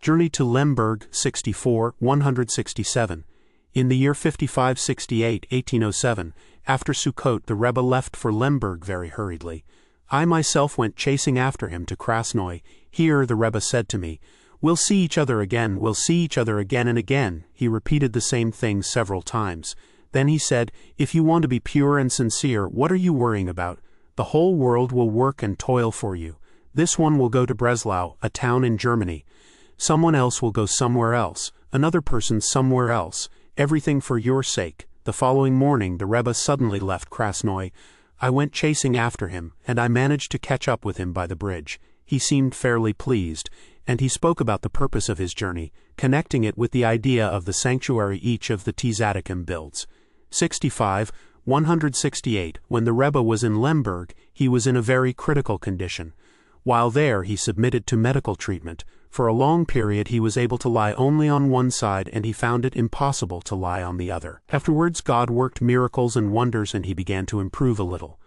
Journey to Lemberg, 64, 167. In the year 5568, 1807, after Sukkot the Rebbe left for Lemberg very hurriedly. I myself went chasing after him to Krasnoy. Here the Rebbe said to me, "We'll see each other again, we'll see each other again and again." He repeated the same thing several times. Then he said, "If you want to be pure and sincere, what are you worrying about? The whole world will work and toil for you. This one will go to Breslov, a town in Germany. Someone else will go somewhere else, another person somewhere else, everything for your sake." The following morning the Rebbe suddenly left Krasnoy. I went chasing after him, and I managed to catch up with him by the bridge. He seemed fairly pleased, and he spoke about the purpose of his journey, connecting it with the idea of the sanctuary each of the Tzaddikim builds. 65, 168. When the Rebbe was in Lemberg, he was in a very critical condition. While there he submitted to medical treatment. For a long period he was able to lie only on one side, and he found it impossible to lie on the other. Afterwards God worked miracles and wonders, and he began to improve a little.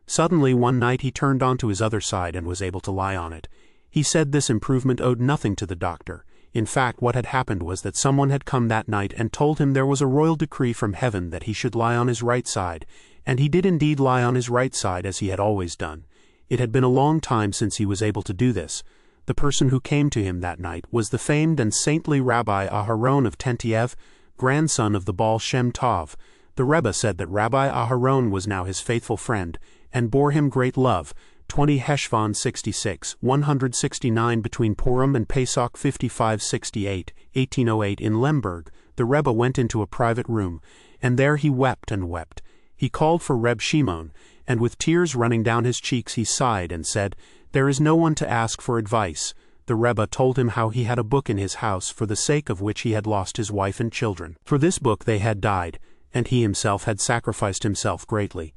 Suddenly one night he turned onto his other side and was able to lie on it. He said this improvement owed nothing to the doctor. In fact, what had happened was that someone had come that night and told him there was a royal decree from heaven that he should lie on his right side, and he did indeed lie on his right side as he had always done. It had been a long time since he was able to do this. The person who came to him that night was the famed and saintly Rabbi Aharon of Tentiev, grandson of the Baal Shem Tov. The Rebbe said that Rabbi Aharon was now his faithful friend, and bore him great love. 20 Heshvan 66, 169. Between Purim and Pesach 5568, 1808 in Lemberg, the Rebbe went into a private room, and there he wept and wept. He called for Reb Shimon, and with tears running down his cheeks he sighed and said, "There is no one to ask for advice." The Rebbe told him how he had a book in his house for the sake of which he had lost his wife and children. For this book they had died, and he himself had sacrificed himself greatly.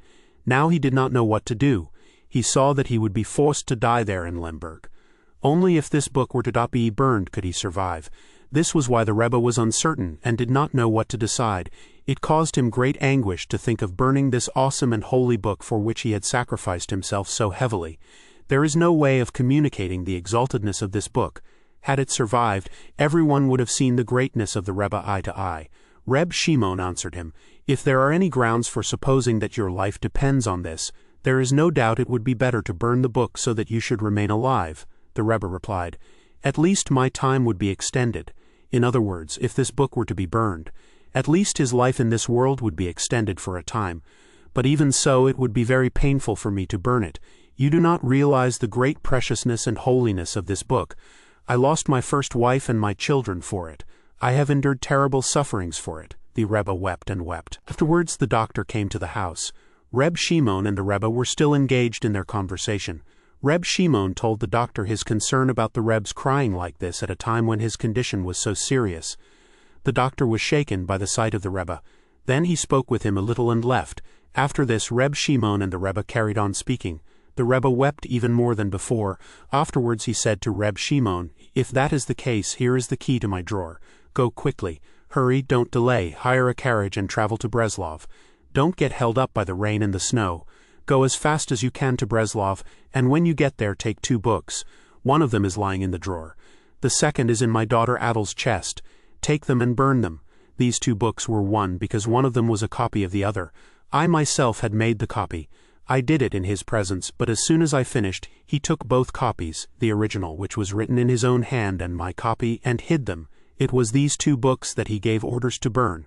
Now he did not know what to do. He saw that he would be forced to die there in Lemberg. Only if this book were to not be burned could he survive. This was why the Rebbe was uncertain and did not know what to decide. It caused him great anguish to think of burning this awesome and holy book for which he had sacrificed himself so heavily. There is no way of communicating the exaltedness of this book. Had it survived, everyone would have seen the greatness of the Rebbe eye to eye. Reb Shimon answered him, "If there are any grounds for supposing that your life depends on this, there is no doubt it would be better to burn the book so that you should remain alive." The Rebbe replied, "At least my time would be extended." In other words, if this book were to be burned, at least his life in this world would be extended for a time. But even so, it would be very painful for me to burn it. You do not realize the great preciousness and holiness of this book. I lost my first wife and my children for it. I have endured terrible sufferings for it. The Rebbe wept and wept. Afterwards the doctor came to the house. Reb Shimon and the Rebbe were still engaged in their conversation. Reb Shimon told the doctor his concern about the Rebbe's crying like this at a time when his condition was so serious. The doctor was shaken by the sight of the Rebbe. Then he spoke with him a little and left. After this Reb Shimon and the Rebbe carried on speaking. The Rebbe wept even more than before. Afterwards he said to Reb Shimon, "If that is the case, here is the key to my drawer. Go quickly. Hurry, don't delay. Hire a carriage and travel to Breslov. Don't get held up by the rain and the snow. Go as fast as you can to Breslov, and when you get there take 2 books. One of them is lying in the drawer. The second is in my daughter Adel's chest. Take them and burn them." These 2 books were one because one of them was a copy of the other. I myself had made the copy. I did it in his presence, but as soon as I finished, he took both copies, the original, which was written in his own hand, and my copy, and hid them. It was these 2 books that he gave orders to burn.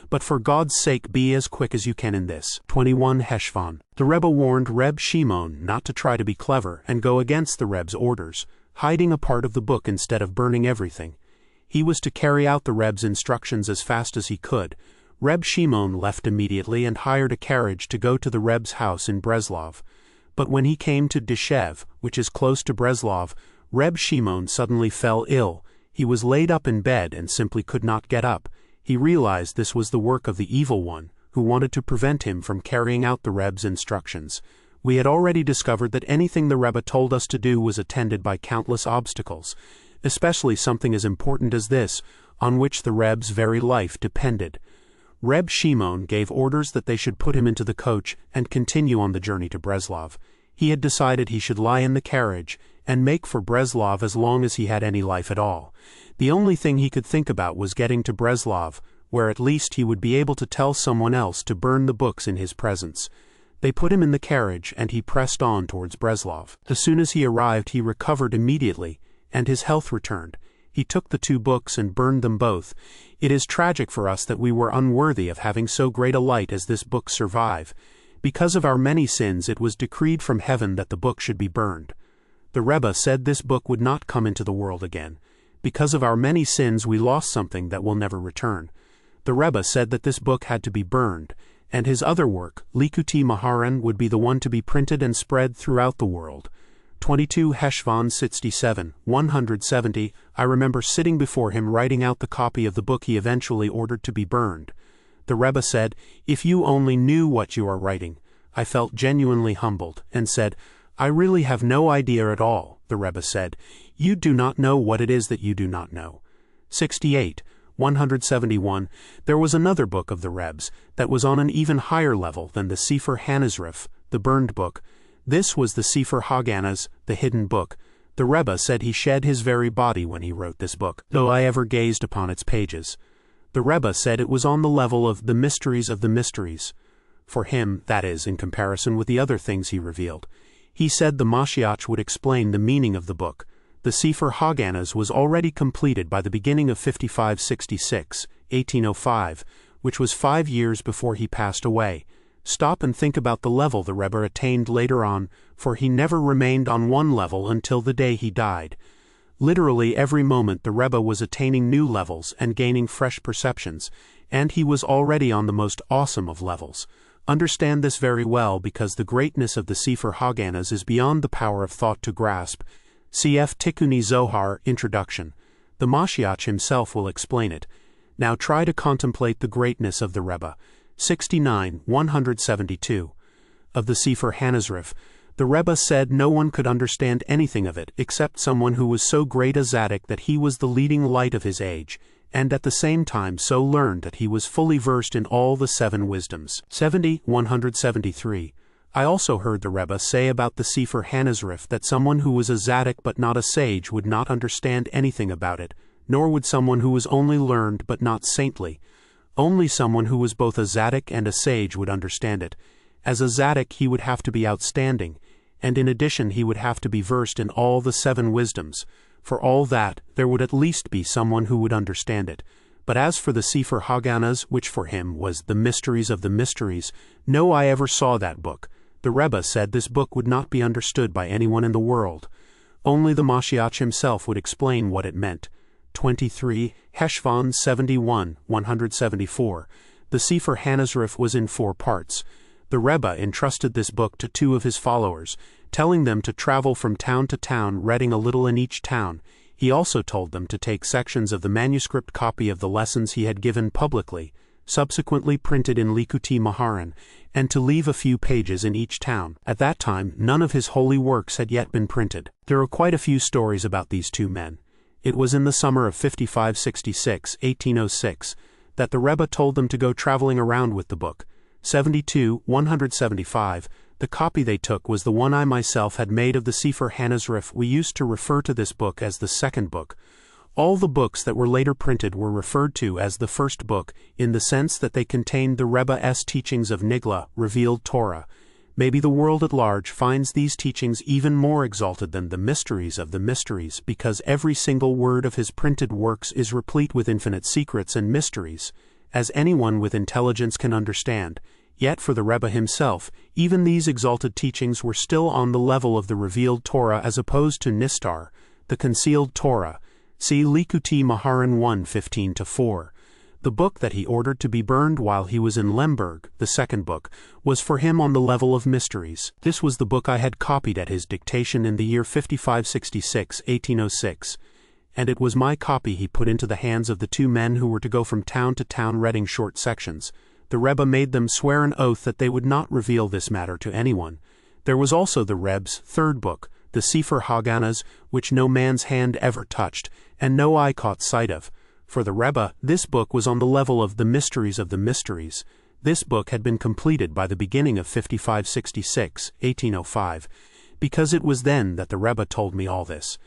But for God's sake be as quick as you can in this. 21 Heshvan. The Rebbe warned Reb Shimon not to try to be clever and go against the Rebbe's orders, hiding a part of the book instead of burning everything. He was to carry out the Rebbe's instructions as fast as he could. Reb Shimon left immediately and hired a carriage to go to the Rebbe's house in Breslov. But when he came to Dishev, which is close to Breslov, Reb Shimon suddenly fell ill. He was laid up in bed and simply could not get up. He realized this was the work of the evil one, who wanted to prevent him from carrying out the Rebbe's instructions. We had already discovered that anything the Rebbe told us to do was attended by countless obstacles, especially something as important as this, on which the Rebbe's very life depended. Reb Shimon gave orders that they should put him into the coach and continue on the journey to Breslov. He had decided he should lie in the carriage and make for Breslov as long as he had any life at all. The only thing he could think about was getting to Breslov, where at least he would be able to tell someone else to burn the books in his presence. They put him in the carriage, and he pressed on towards Breslov. As soon as he arrived, he recovered immediately, and his health returned. He took the 2 books and burned them both. It is tragic for us that we were unworthy of having so great a light as this book survive. Because of our many sins, it was decreed from heaven that the book should be burned. The Rebbe said this book would not come into the world again. Because of our many sins, we lost something that will never return. The Rebbe said that this book had to be burned, and his other work, Likutei Moharan, would be the one to be printed and spread throughout the world. 22 Heshvan 67, 170. I remember sitting before him writing out the copy of the book he eventually ordered to be burned. The Rebbe said, "If you only knew what you are writing." I felt genuinely humbled, and said, "I really have no idea at all." The Rebbe said, "You do not know what it is that you do not know." 68, 171. There was another book of the Rebbe's that was on an even higher level than the Sefer Hanazrif, the burned book. This was the Sefer Haganas, the hidden book. The Rebbe said he shed his very body when he wrote this book, though I ever gazed upon its pages. The Rebbe said it was on the level of the mysteries of the mysteries. For him, that is, in comparison with the other things he revealed. He said the Mashiach would explain the meaning of the book. The Sefer Haganas was already completed by the beginning of 5566, 1805, which was 5 years before he passed away. Stop and think about the level the Rebbe attained later on, for he never remained on one level until the day he died. Literally every moment the Rebbe was attaining new levels and gaining fresh perceptions, and he was already on the most awesome of levels. Understand this very well, because the greatness of the Sefer Haganas is beyond the power of thought to grasp. Cf. Tikkuni Zohar, Introduction. The Mashiach himself will explain it. Now try to contemplate the greatness of the Rebbe. 69, 172. Of the Sefer Hanazrif, the Rebbe said no one could understand anything of it except someone who was so great a tzaddik that he was the leading light of his age, and at the same time so learned that he was fully versed in all the 7 wisdoms. 70, 173. I also heard the Rebbe say about the Sefer Hanazrif that someone who was a tzaddik but not a sage would not understand anything about it, nor would someone who was only learned but not saintly. Only someone who was both a tzaddik and a sage would understand it. As a tzaddik he would have to be outstanding, and in addition he would have to be versed in all the 7 wisdoms. For all that, there would at least be someone who would understand it. But as for the Sefer Haganas, which for him was the mysteries of the mysteries, no I ever saw that book. The Rebbe said this book would not be understood by anyone in the world. Only the Mashiach himself would explain what it meant. 23, Heshvan 71, 174. The Sefer Hanazrif was in 4 parts. The Rebbe entrusted this book to 2 of his followers, telling them to travel from town to town, reading a little in each town. He also told them to take sections of the manuscript copy of the lessons he had given publicly, subsequently printed in Likutei Moharan, and to leave a few pages in each town. At that time, none of his holy works had yet been printed. There are quite a few stories about these 2 men. It was in the summer of 5566, 1806, that the Rebbe told them to go traveling around with the book. 72, 175. The copy they took was the one I myself had made of the Sefer Hanazrif. We used to refer to this book as the second book. All the books that were later printed were referred to as the first book, in the sense that they contained the Rebbe's teachings of Nigla, revealed Torah. Maybe the world at large finds these teachings even more exalted than the mysteries of the mysteries, because every single word of his printed works is replete with infinite secrets and mysteries, as anyone with intelligence can understand. Yet for the Rebbe himself, even these exalted teachings were still on the level of the revealed Torah as opposed to Nistar, the concealed Torah. See Likutei Moharan 1, 15-4. The book that he ordered to be burned while he was in Lemberg, the second book, was for him on the level of mysteries. This was the book I had copied at his dictation in the year 5566, 1806. And it was my copy he put into the hands of the 2 men who were to go from town to town reading short sections. The Rebbe made them swear an oath that they would not reveal this matter to anyone. There was also the Rebbe's 3rd book, the Sefer Haganas, which no man's hand ever touched, and no eye caught sight of. For the Rebbe, this book was on the level of the mysteries of the mysteries. This book had been completed by the beginning of 5566, 1805, because it was then that the Rebbe told me all this.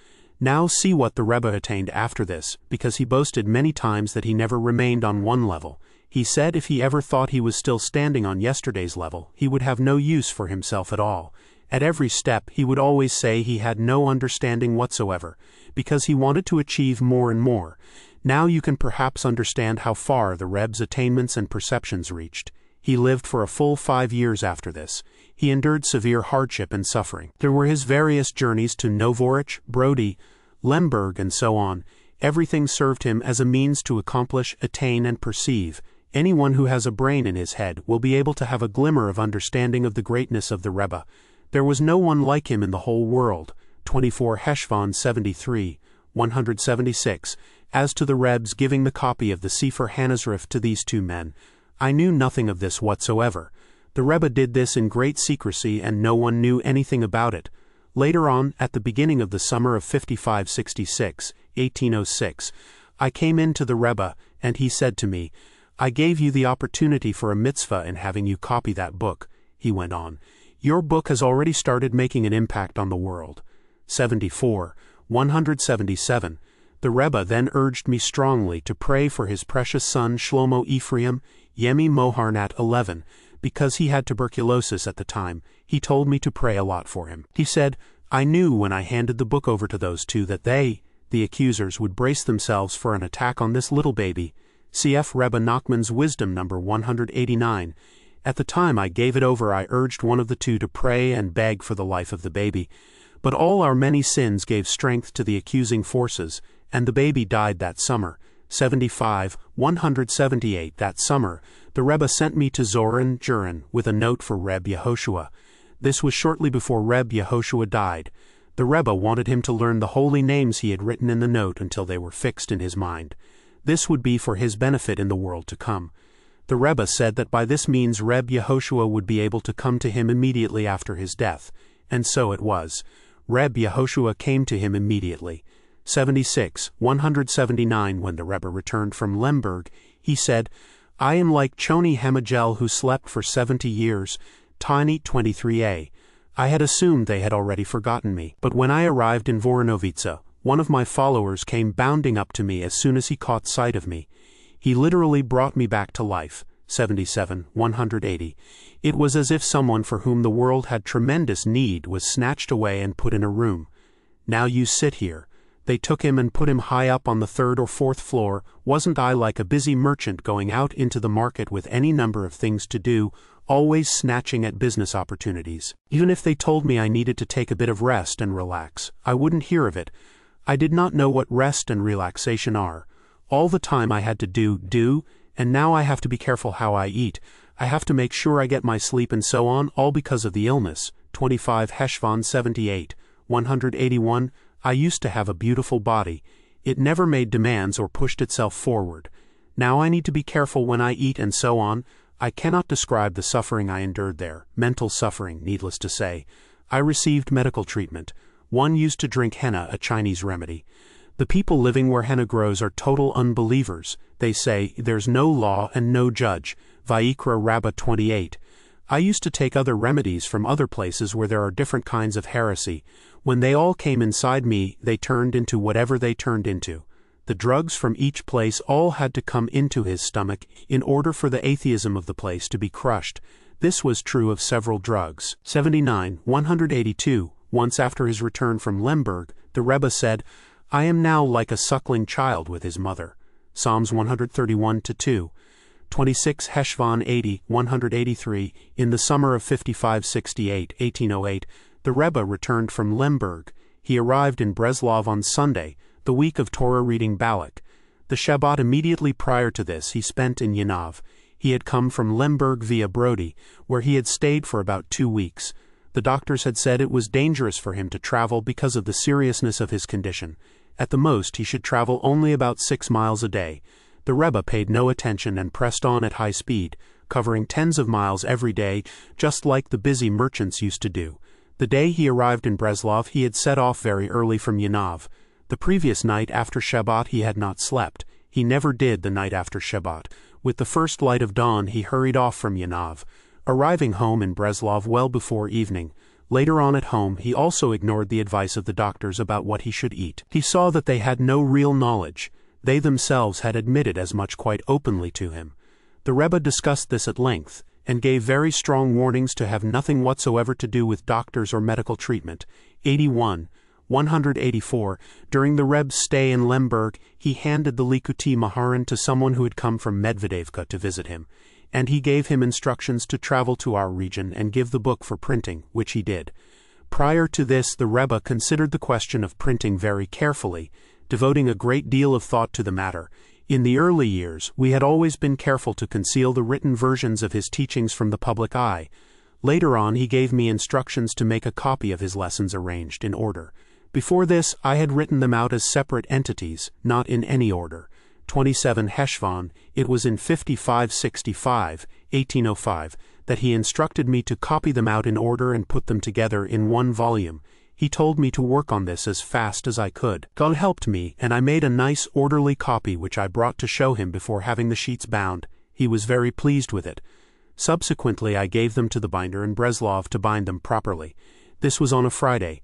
Now see what the Rebbe attained after this, because he boasted many times that he never remained on one level. He said if he ever thought he was still standing on yesterday's level, he would have no use for himself at all. At every step he would always say he had no understanding whatsoever, because he wanted to achieve more and more. Now you can perhaps understand how far the Rebbe's attainments and perceptions reached. He lived for a full 5 years after this. He endured severe hardship and suffering. There were his various journeys to Novorich, Brody, Lemberg, and so on. Everything served him as a means to accomplish, attain, and perceive. Anyone who has a brain in his head will be able to have a glimmer of understanding of the greatness of the Rebbe. There was no one like him in the whole world. 24 Heshvan 73, 176. As to the Rebbe's giving the copy of the Sefer Hanazrif to these two men, I knew nothing of this whatsoever. The Rebbe did this in great secrecy and no one knew anything about it. Later on, at the beginning of the summer of 5566, 1806, I came in to the Rebbe, and he said to me, I gave you the opportunity for a mitzvah in having you copy that book. He went on, your book has already started making an impact on the world. 74, 177. The Rebbe then urged me strongly to pray for his precious son Shlomo Ephraim, Yemi Moharnat 11, because he had tuberculosis at the time. He told me to pray a lot for him. He said, I knew when I handed the book over to those two that they, the accusers, would brace themselves for an attack on this little baby. Cf. Rabbi Nachman's Wisdom number 189. At the time I gave it over, I urged one of the two to pray and beg for the life of the baby. But all our many sins gave strength to the accusing forces, and the baby died that summer. 75, 178. That summer, the Rebbe sent me to Zorin, Jurin, with a note for Reb Yehoshua. This was shortly before Reb Yehoshua died. The Rebbe wanted him to learn the holy names he had written in the note until they were fixed in his mind. This would be for his benefit in the world to come. The Rebbe said that by this means Reb Yehoshua would be able to come to him immediately after his death, and so it was. Reb Yehoshua came to him immediately. 76, 179. When the Rebbe returned from Lemberg, he said, I am like Choni Hamagel who slept for 70 years, Tiny 23a. I had assumed they had already forgotten me, but when I arrived in Voronovica, one of my followers came bounding up to me as soon as he caught sight of me. He literally brought me back to life. 77, 180. It was as if someone for whom the world had tremendous need was snatched away and put in a room. Now you sit here. They took him and put him high up on the 3rd or 4th floor. Wasn't I like a busy merchant going out into the market with any number of things to do, always snatching at business opportunities? Even if they told me I needed to take a bit of rest and relax, I wouldn't hear of it. I did not know what rest and relaxation are. All the time I had to do, and now I have to be careful how I eat. I have to make sure I get my sleep and so on, all because of the illness. 25 Heshvan 78, 181. I used to have a beautiful body. It never made demands or pushed itself forward. Now I need to be careful when I eat and so on. I cannot describe the suffering I endured there, mental suffering, needless to say. I received medical treatment. One used to drink henna, a Chinese remedy. The people living where henna grows are total unbelievers. They say, there's no law and no judge. Vayikra Rabbah 28. I used to take other remedies from other places where there are different kinds of heresy. When they all came inside me, they turned into whatever they turned into. The drugs from each place all had to come into his stomach in order for the atheism of the place to be crushed. This was true of several drugs. 79, 182. Once after his return from Lemberg, the Rebbe said, I am now like a suckling child with his mother. Psalms 131-2. 26 Heshvan 80, 183. In the summer of 5568, 1808, the Rebbe returned from Lemberg. He arrived in Breslov on Sunday, the week of Torah reading Balak. The Shabbat immediately prior to this he spent in Yanav. He had come from Lemberg via Brody, where he had stayed for about 2 weeks. The doctors had said it was dangerous for him to travel because of the seriousness of his condition. At the most, he should travel only about 6 miles a day. The Rebbe paid no attention and pressed on at high speed, covering tens of miles every day, just like the busy merchants used to do. The day he arrived in Breslov, he had set off very early from Yanav. The previous night after Shabbat he had not slept. He never did the night after Shabbat. With the first light of dawn he hurried off from Yanav, arriving home in Breslov well before evening. Later on at home he also ignored the advice of the doctors about what he should eat. He saw that they had no real knowledge. They themselves had admitted as much quite openly to him. The Rebbe discussed this at length, and gave very strong warnings to have nothing whatsoever to do with doctors or medical treatment. 184. During the Rebbe's stay in Lemberg, he handed the Likuti Maharan to someone who had come from Medvedevka to visit him, and he gave him instructions to travel to our region and give the book for printing, which he did. Prior to this, the Rebbe considered the question of printing very carefully, devoting a great deal of thought to the matter. In the early years, we had always been careful to conceal the written versions of his teachings from the public eye. Later on he gave me instructions to make a copy of his lessons arranged in order. Before this, I had written them out as separate entities, not in any order. 27 Heshvan, it was in 5565, 1805, that he instructed me to copy them out in order and put them together in one volume. He told me to work on this as fast as I could. God helped me, and I made a nice orderly copy which I brought to show him before having the sheets bound. He was very pleased with it. Subsequently I gave them to the binder in Breslov to bind them properly. This was on a Friday.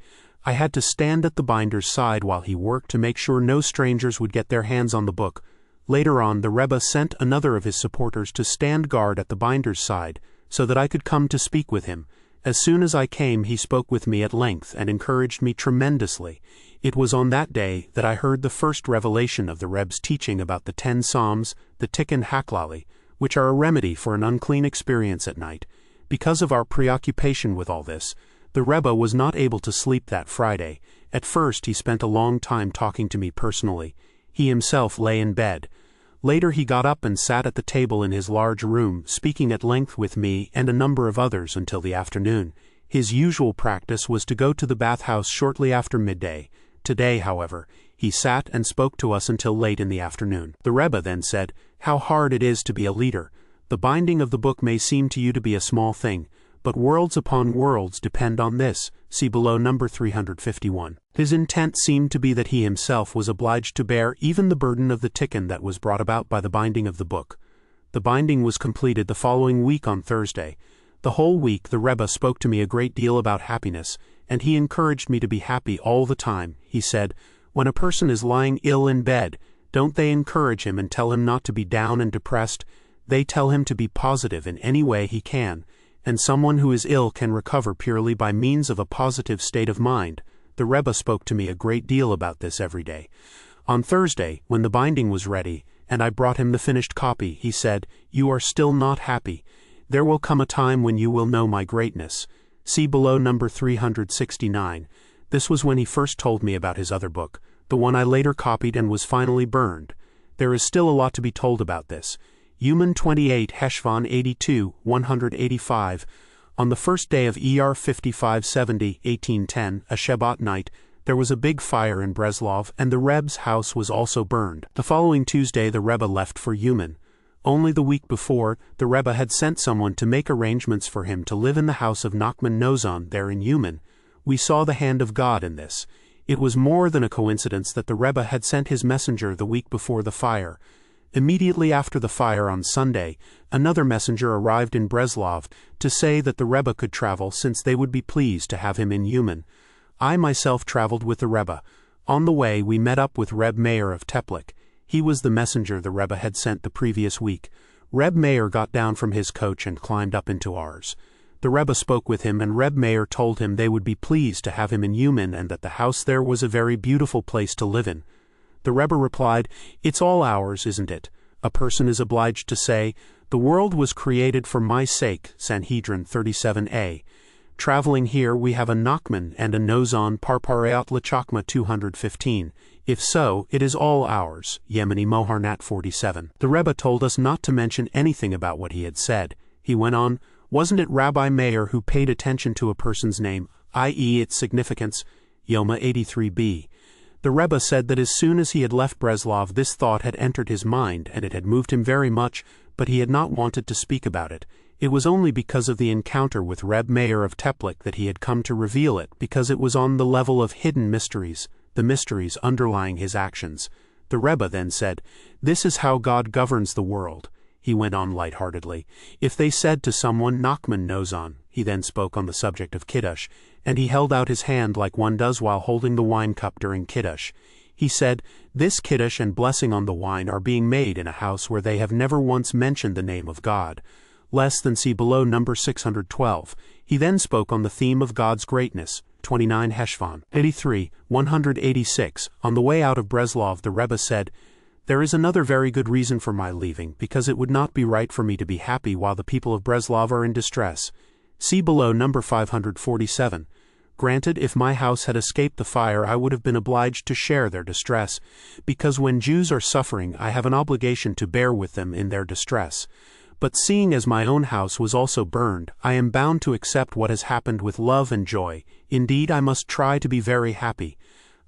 I had to stand at the binder's side while he worked to make sure no strangers would get their hands on the book. Later on the Rebbe sent another of his supporters to stand guard at the binder's side, so that I could come to speak with him. As soon as I came he spoke with me at length and encouraged me tremendously. It was on that day that I heard the first revelation of the Rebbe's teaching about the 10 Psalms, the Tikkun Haklali, which are a remedy for an unclean experience at night. Because of our preoccupation with all this, the Rebbe was not able to sleep that Friday. At first he spent a long time talking to me personally. He himself lay in bed. Later he got up and sat at the table in his large room, speaking at length with me and a number of others until the afternoon. His usual practice was to go to the bathhouse shortly after midday. Today, however, he sat and spoke to us until late in the afternoon. The Rebbe then said, "How hard it is to be a leader. The binding of the book may seem to you to be a small thing, but worlds upon worlds depend on this. See below number 351. His intent seemed to be that he himself was obliged to bear even the burden of the tikkun that was brought about by the binding of the book. The binding was completed the following week on Thursday. The whole week the Rebbe spoke to me a great deal about happiness, and he encouraged me to be happy all the time. He said, when a person is lying ill in bed, don't they encourage him and tell him not to be down and depressed? They tell him to be positive in any way he can, and someone who is ill can recover purely by means of a positive state of mind. The Rebbe spoke to me a great deal about this every day. On Thursday, when the binding was ready, and I brought him the finished copy, he said, "You are still not happy. There will come a time when you will know my greatness." See below number 369. This was when he first told me about his other book, the one I later copied and was finally burned. There is still a lot to be told about this. Uman 28 Heshvan 82, 185. On the first day of ER 5570, 1810, a Shabbat night, there was a big fire in Breslov, and the Rebbe's house was also burned. The following Tuesday the Rebbe left for Uman. Only the week before, the Rebbe had sent someone to make arrangements for him to live in the house of Nachman Nozon there in Uman. We saw the hand of God in this. It was more than a coincidence that the Rebbe had sent his messenger the week before the fire. Immediately after the fire on Sunday, another messenger arrived in Breslov to say that the Rebbe could travel since they would be pleased to have him in Uman. I myself traveled with the Rebbe. On the way we met up with Reb Meir of Teplik. He was the messenger the Rebbe had sent the previous week. Reb Meir got down from his coach and climbed up into ours. The Rebbe spoke with him, and Reb Meir told him they would be pleased to have him in Uman and that the house there was a very beautiful place to live in. The Rebbe replied, "It's all ours, isn't it? A person is obliged to say, 'The world was created for my sake,' Sanhedrin 37a. Traveling here we have a Nachman and a Nozon Parpareat Lachakma 215. If so, it is all ours." Yemeni Moharnat 47. The Rebbe told us not to mention anything about what he had said. He went on, "Wasn't it Rabbi Meir who paid attention to a person's name, i.e. its significance?" Yoma 83b. The Rebbe said that as soon as he had left Breslov this thought had entered his mind and it had moved him very much, but he had not wanted to speak about it. It was only because of the encounter with Reb Meir of Teplik that he had come to reveal it, because it was on the level of hidden mysteries, the mysteries underlying his actions. The Rebbe then said, "This is how God governs the world. he went on light-heartedly. If they said to someone, Nachman knows on, he then spoke on the subject of Kiddush, and he held out his hand like one does while holding the wine cup during Kiddush. He said, this Kiddush and blessing on the wine are being made in a house where they have never once mentioned the name of God. Less than see below number 612. He then spoke on the theme of God's greatness, 29 Heshvan, 83, 186. On the way out of Breslov, the Rebbe said, there is another very good reason for my leaving, because it would not be right for me to be happy while the people of Breslov are in distress. See below number 547. Granted, if my house had escaped the fire, I would have been obliged to share their distress, because when Jews are suffering, I have an obligation to bear with them in their distress. But seeing as my own house was also burned, I am bound to accept what has happened with love and joy. Indeed, I must try to be very happy.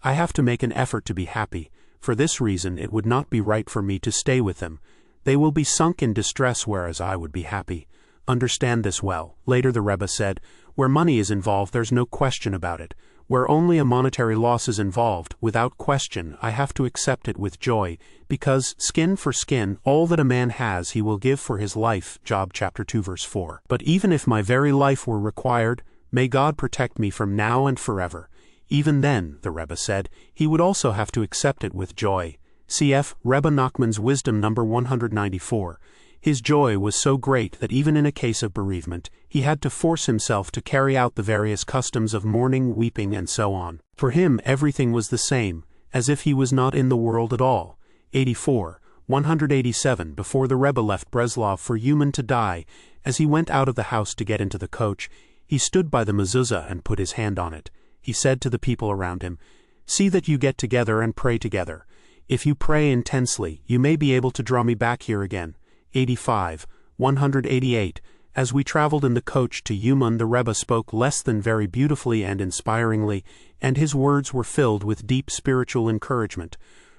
I have to make an effort to be happy. For this reason, it would not be right for me to stay with them. They will be sunk in distress, whereas I would be happy. Understand this well. Later the Rebbe said, where money is involved, there's no question about it. Where only a monetary loss is involved, without question, I have to accept it with joy, because, skin for skin, all that a man has he will give for his life, Job chapter 2 verse 4. But even if my very life were required, may God protect me from now and forever. Even then, the Rebbe said, he would also have to accept it with joy. Cf. Rabbi Nachman's Wisdom number 194. His joy was so great that even in a case of bereavement, he had to force himself to carry out the various customs of mourning, weeping, and so on. For him everything was the same, as if he was not in the world at all. 84, 187. Before the Rebbe left Breslov for Uman to die, as he went out of the house to get into the coach, he stood by the mezuzah and put his hand on it. He said to the people around him, see that you get together and pray together. If you pray intensely, you may be able to draw me back here again. 85, 188. As we traveled in the coach to Uman, the Rebbe spoke less than very beautifully and inspiringly, and his words were filled with deep spiritual encouragement.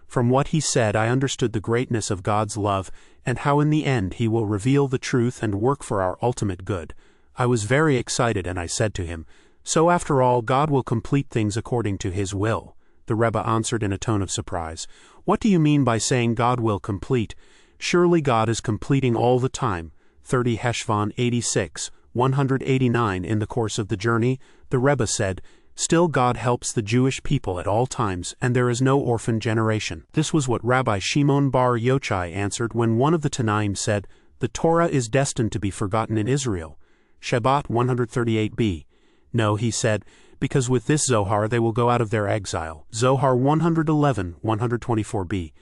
From what he said, I understood the greatness of God's love, and how in the end he will reveal the truth and work for our ultimate good. I was very excited, and I said to him, so after all, God will complete things according to his will. The Rebbe answered in a tone of surprise, what do you mean by saying God will complete? Surely God is completing all the time. 30 Heshvan 86, 189. In the course of the journey, the Rebbe said, still God helps the Jewish people at all times, and there is no orphan generation. This was what Rabbi Shimon bar Yochai answered when one of the Tanaim said, the Torah is destined to be forgotten in Israel. Shabbat 138b. No, he said, because with this Zohar they will go out of their exile. Zohar 111, 124b.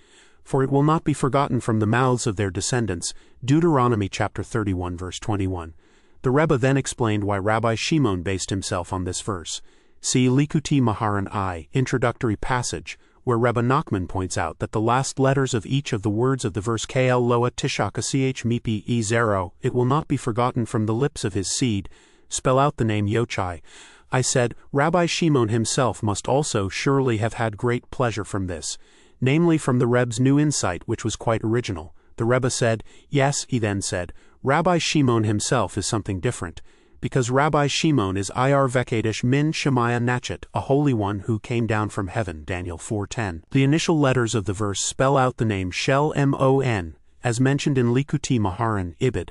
For it will not be forgotten from the mouths of their descendants. Deuteronomy chapter 31 verse 21. The Rebbe then explained why Rabbi Shimon based himself on this verse. See Likutei Moharan I, introductory passage, where Rabbi Nachman points out that the last letters of each of the words of the verse Kl Loa Tishaka Ch Mipi E0, it will not be forgotten from the lips of his seed, spell out the name Yochai. I said, Rabbi Shimon himself must also surely have had great pleasure from this, namely from the Rebbe's new insight, which was quite original. The Rebbe said, yes, he then said, Rabbi Shimon himself is something different, because Rabbi Shimon is Ir Vekadish Min Shemaiah Nachet, a holy one who came down from heaven, Daniel 4:10. The initial letters of the verse spell out the name Shel Mon, as mentioned in Likutei Moharan, Ibid.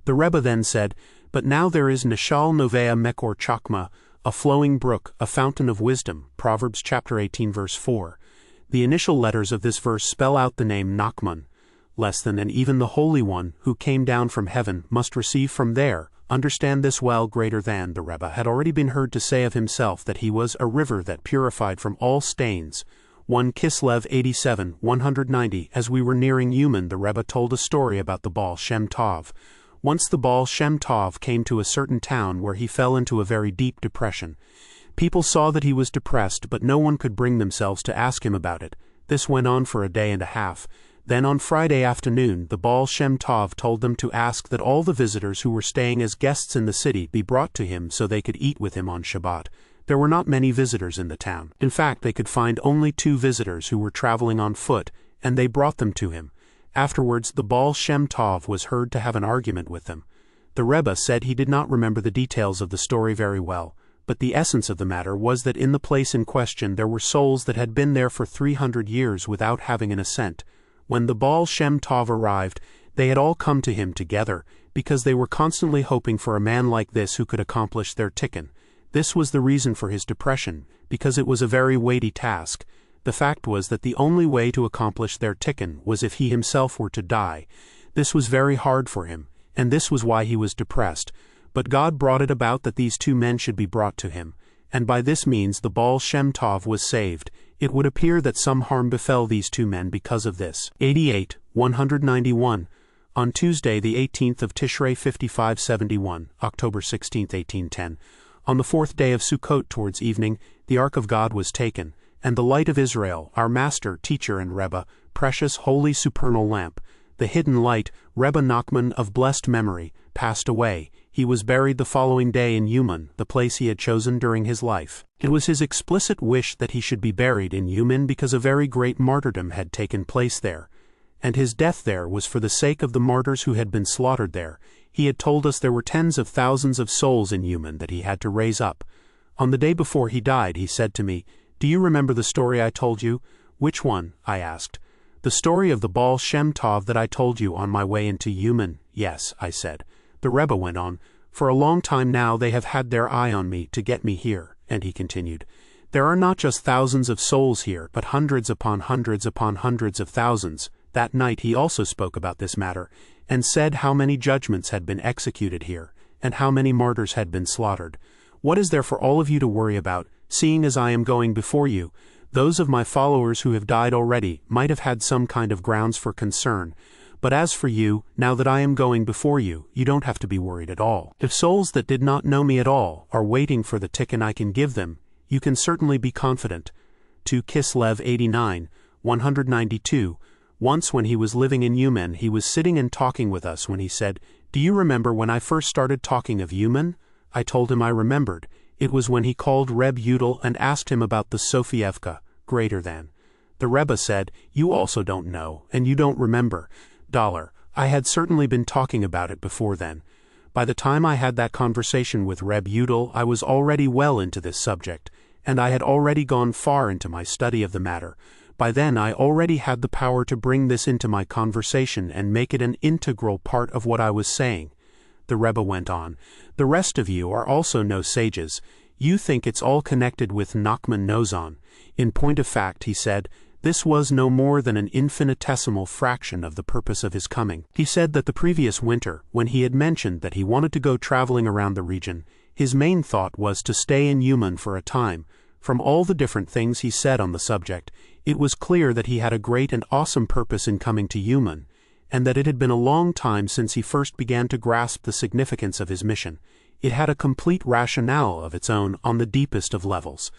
The Rebbe then said, but now there is Neshal Novea Mekor Chakma, a flowing brook, a fountain of wisdom, Proverbs chapter 18 verse 4. The initial letters of this verse spell out the name Nachman, less than, and even the Holy One, who came down from heaven, must receive from there. Understand this well, greater than. The Rebbe had already been heard to say of himself that he was a river that purified from all stains. 1 Kislev 87, 190. As we were nearing Uman, the Rebbe told a story about the Baal Shem Tov. Once the Baal Shem Tov came to a certain town where he fell into a very deep depression. People saw that he was depressed, but no one could bring themselves to ask him about it. This went on for a day and a half. Then on Friday afternoon, the Baal Shem Tov told them to ask that all the visitors who were staying as guests in the city be brought to him so they could eat with him on Shabbat. There were not many visitors in the town. In fact, they could find only 2 visitors who were traveling on foot, and they brought them to him. Afterwards, the Baal Shem Tov was heard to have an argument with them. The Rebbe said he did not remember the details of the story very well, but the essence of the matter was that in the place in question there were souls that had been there for 300 years without having an ascent. When the Baal Shem Tov arrived, They had all come to him together, because they were constantly hoping for a man like this who could accomplish their tikkun. This was the reason for his depression, because it was a very weighty task. The fact was that the only way to accomplish their tikkun was if he himself were to die. This was very hard for him, and this was why he was depressed. But God brought it about that these two men should be brought to him, and by this means the Baal Shem Tov was saved. It would appear that some harm befell these two men because of this. 88, 191. On Tuesday, the 18th of Tishrei 5571, October 16, 1810, on the fourth day of Sukkot towards evening, the Ark of God was taken, and the light of Israel, our master, teacher, and Rebbe, precious, holy, supernal lamp, the hidden light, Rabbi Nachman of blessed memory, passed away. He was buried the following day in Uman, the place he had chosen during his life. It was his explicit wish that he should be buried in Uman because a very great martyrdom had taken place there, and his death there was for the sake of the martyrs who had been slaughtered there. He had told us there were tens of thousands of souls in Uman that he had to raise up. On the day before he died, he said to me, "Do you remember the story I told you?" "Which one?" I asked. "The story of the Baal Shem Tov that I told you on my way into Uman." "Yes," I said. The Rebbe went on, "For a long time now they have had their eye on me to get me here," and he continued, "There are not just thousands of souls here, but hundreds upon hundreds upon hundreds of thousands." That night he also spoke about this matter, and said how many judgments had been executed here, and how many martyrs had been slaughtered. "What is there for all of you to worry about, seeing as I am going before you? Those of my followers who have died already might have had some kind of grounds for concern. But as for you, now that I am going before you, you don't have to be worried at all. If souls that did not know me at all are waiting for the tikkun I can give them, you can certainly be confident." 2 Kislev 89, 192. Once when he was living in Uman, he was sitting and talking with us when he said, "Do you remember when I first started talking of Uman?" I told him I remembered. It was when he called Reb Yudel and asked him about the Sofievka, greater than. The Rebbe said, "You also don't know, and you don't remember." I had certainly been talking about it before then. By the time I had that conversation with Reb Yudel, I was already well into this subject, and I had already gone far into my study of the matter. By then I already had the power to bring this into my conversation and make it an integral part of what I was saying. The Rebbe went on, "The rest of you are also no sages. You think it's all connected with Nachman Nozon. In point of fact," he said, "this was no more than an infinitesimal fraction of the purpose of his coming." He said that the previous winter, when he had mentioned that he wanted to go traveling around the region, his main thought was to stay in Uman for a time. From all the different things he said on the subject, it was clear that he had a great and awesome purpose in coming to Uman, and that it had been a long time since he first began to grasp the significance of his mission. It had a complete rationale of its own on the deepest of levels.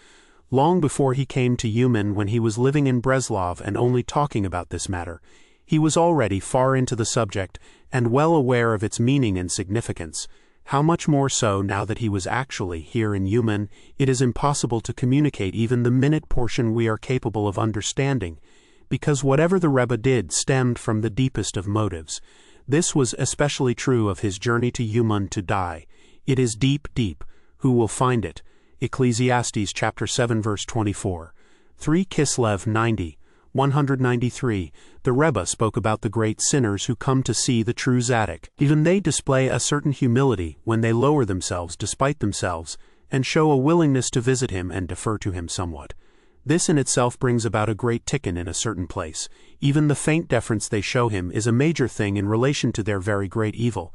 Long before he came to Uman, when he was living in Breslov and only talking about this matter, he was already far into the subject and well aware of its meaning and significance. How much more so now that he was actually here in Uman, it is impossible to communicate even the minute portion we are capable of understanding, because whatever the Rebbe did stemmed from the deepest of motives. This was especially true of his journey to Uman to die. It is deep, deep. Who will find it? Ecclesiastes chapter 7 verse 24. 3 Kislev 90, 193. The Rebbe spoke about the great sinners who come to see the true Tzaddik. Even they display a certain humility when they lower themselves despite themselves, and show a willingness to visit him and defer to him somewhat. This in itself brings about a great tikkun in a certain place. Even the faint deference they show him is a major thing in relation to their very great evil,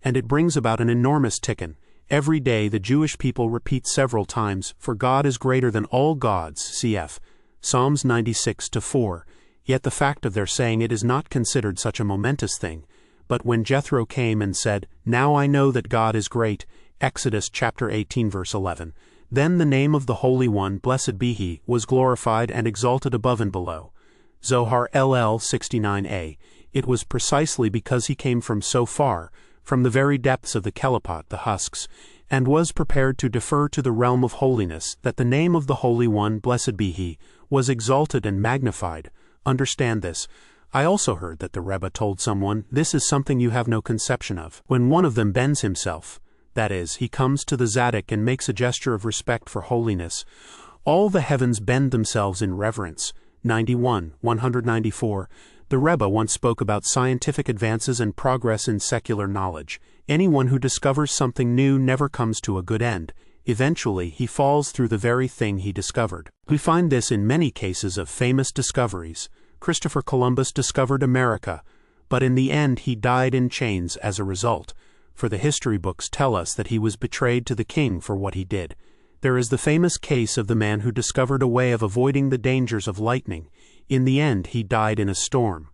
and it brings about an enormous tikkun. Every day the Jewish people repeat several times, "For God is greater than all gods," cf. Psalms 96-4. Yet the fact of their saying it is not considered such a momentous thing. But when Jethro came and said, "Now I know that God is great," Exodus chapter 18 verse 11, then the name of the Holy One, blessed be He, was glorified and exalted above and below. Zohar LL 69a. It was precisely because he came from so far, from the very depths of the kelipot, the husks, and was prepared to defer to the realm of holiness, that the name of the Holy One, blessed be He, was exalted and magnified. Understand this. I also heard that the Rebbe told someone, "This is something you have no conception of." When one of them bends himself, that is, he comes to the Tzaddik and makes a gesture of respect for holiness, all the heavens bend themselves in reverence. 91, 194. The Rebbe once spoke about scientific advances and progress in secular knowledge. Anyone who discovers something new never comes to a good end. Eventually, he falls through the very thing he discovered. We find this in many cases of famous discoveries. Christopher Columbus discovered America, but in the end he died in chains as a result, for the history books tell us that he was betrayed to the king for what he did. There is the famous case of the man who discovered a way of avoiding the dangers of lightning. In the end, he died in a storm.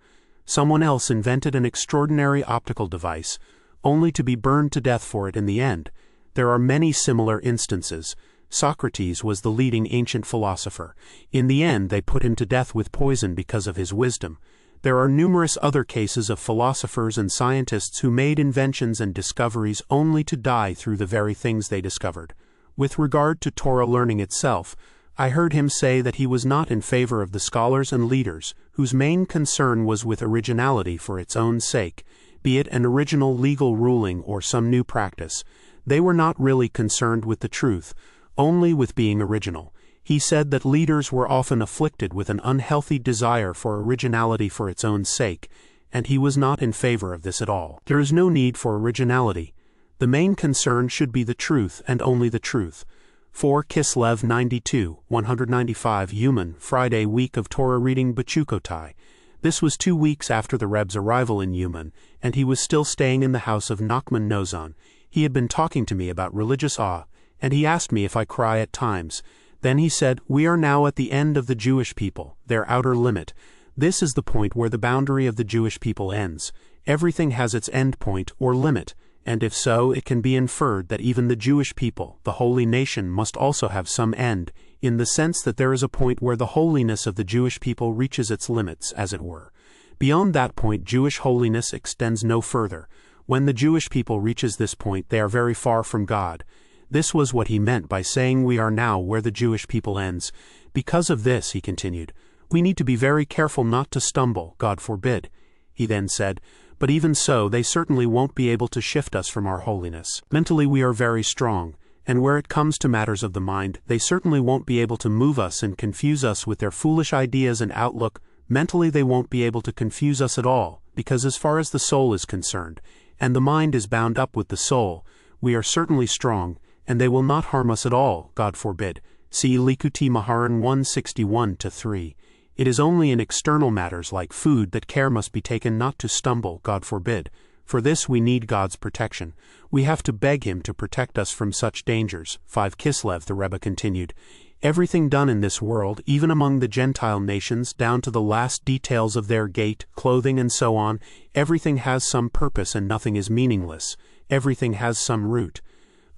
Someone else invented an extraordinary optical device, only to be burned to death for it in the end. There are many similar instances. Socrates was the leading ancient philosopher. In the end, they put him to death with poison because of his wisdom. There are numerous other cases of philosophers and scientists who made inventions and discoveries only to die through the very things they discovered. With regard to Torah learning itself, I heard him say that he was not in favor of the scholars and leaders whose main concern was with originality for its own sake, be it an original legal ruling or some new practice. They were not really concerned with the truth, only with being original. He said that leaders were often afflicted with an unhealthy desire for originality for its own sake, and he was not in favor of this at all. There is no need for originality. The main concern should be the truth and only the truth. 4 Kislev 92, 195 Uman, Friday week of Torah reading Bachukotai. This was 2 weeks after the Reb's arrival in Uman, and he was still staying in the house of Nachman Nozan. He had been talking to me about religious awe, and he asked me if I cry at times. Then he said, "We are now at the end of the Jewish people, their outer limit. This is the point where the boundary of the Jewish people ends. Everything has its end point or limit, and if so, it can be inferred that even the Jewish people, the holy nation, must also have some end, in the sense that there is a point where the holiness of the Jewish people reaches its limits, as it were. Beyond that point, Jewish holiness extends no further. When the Jewish people reaches this point, they are very far from God." This was what he meant by saying we are now where the Jewish people ends. Because of this, he continued, we need to be very careful not to stumble, God forbid. He then said, but even so, they certainly won't be able to shift us from our holiness. Mentally we are very strong, and where it comes to matters of the mind, they certainly won't be able to move us and confuse us with their foolish ideas and outlook. Mentally they won't be able to confuse us at all, because as far as the soul is concerned, and the mind is bound up with the soul, we are certainly strong, and they will not harm us at all, God forbid. See Likuti Maharan 161-3. It is only in external matters like food that care must be taken not to stumble, God forbid. For this we need God's protection. We have to beg Him to protect us from such dangers. 5 Kislev, the Rebbe continued. Everything done in this world, even among the Gentile nations, down to the last details of their gait, clothing, and so on, everything has some purpose and nothing is meaningless. Everything has some root.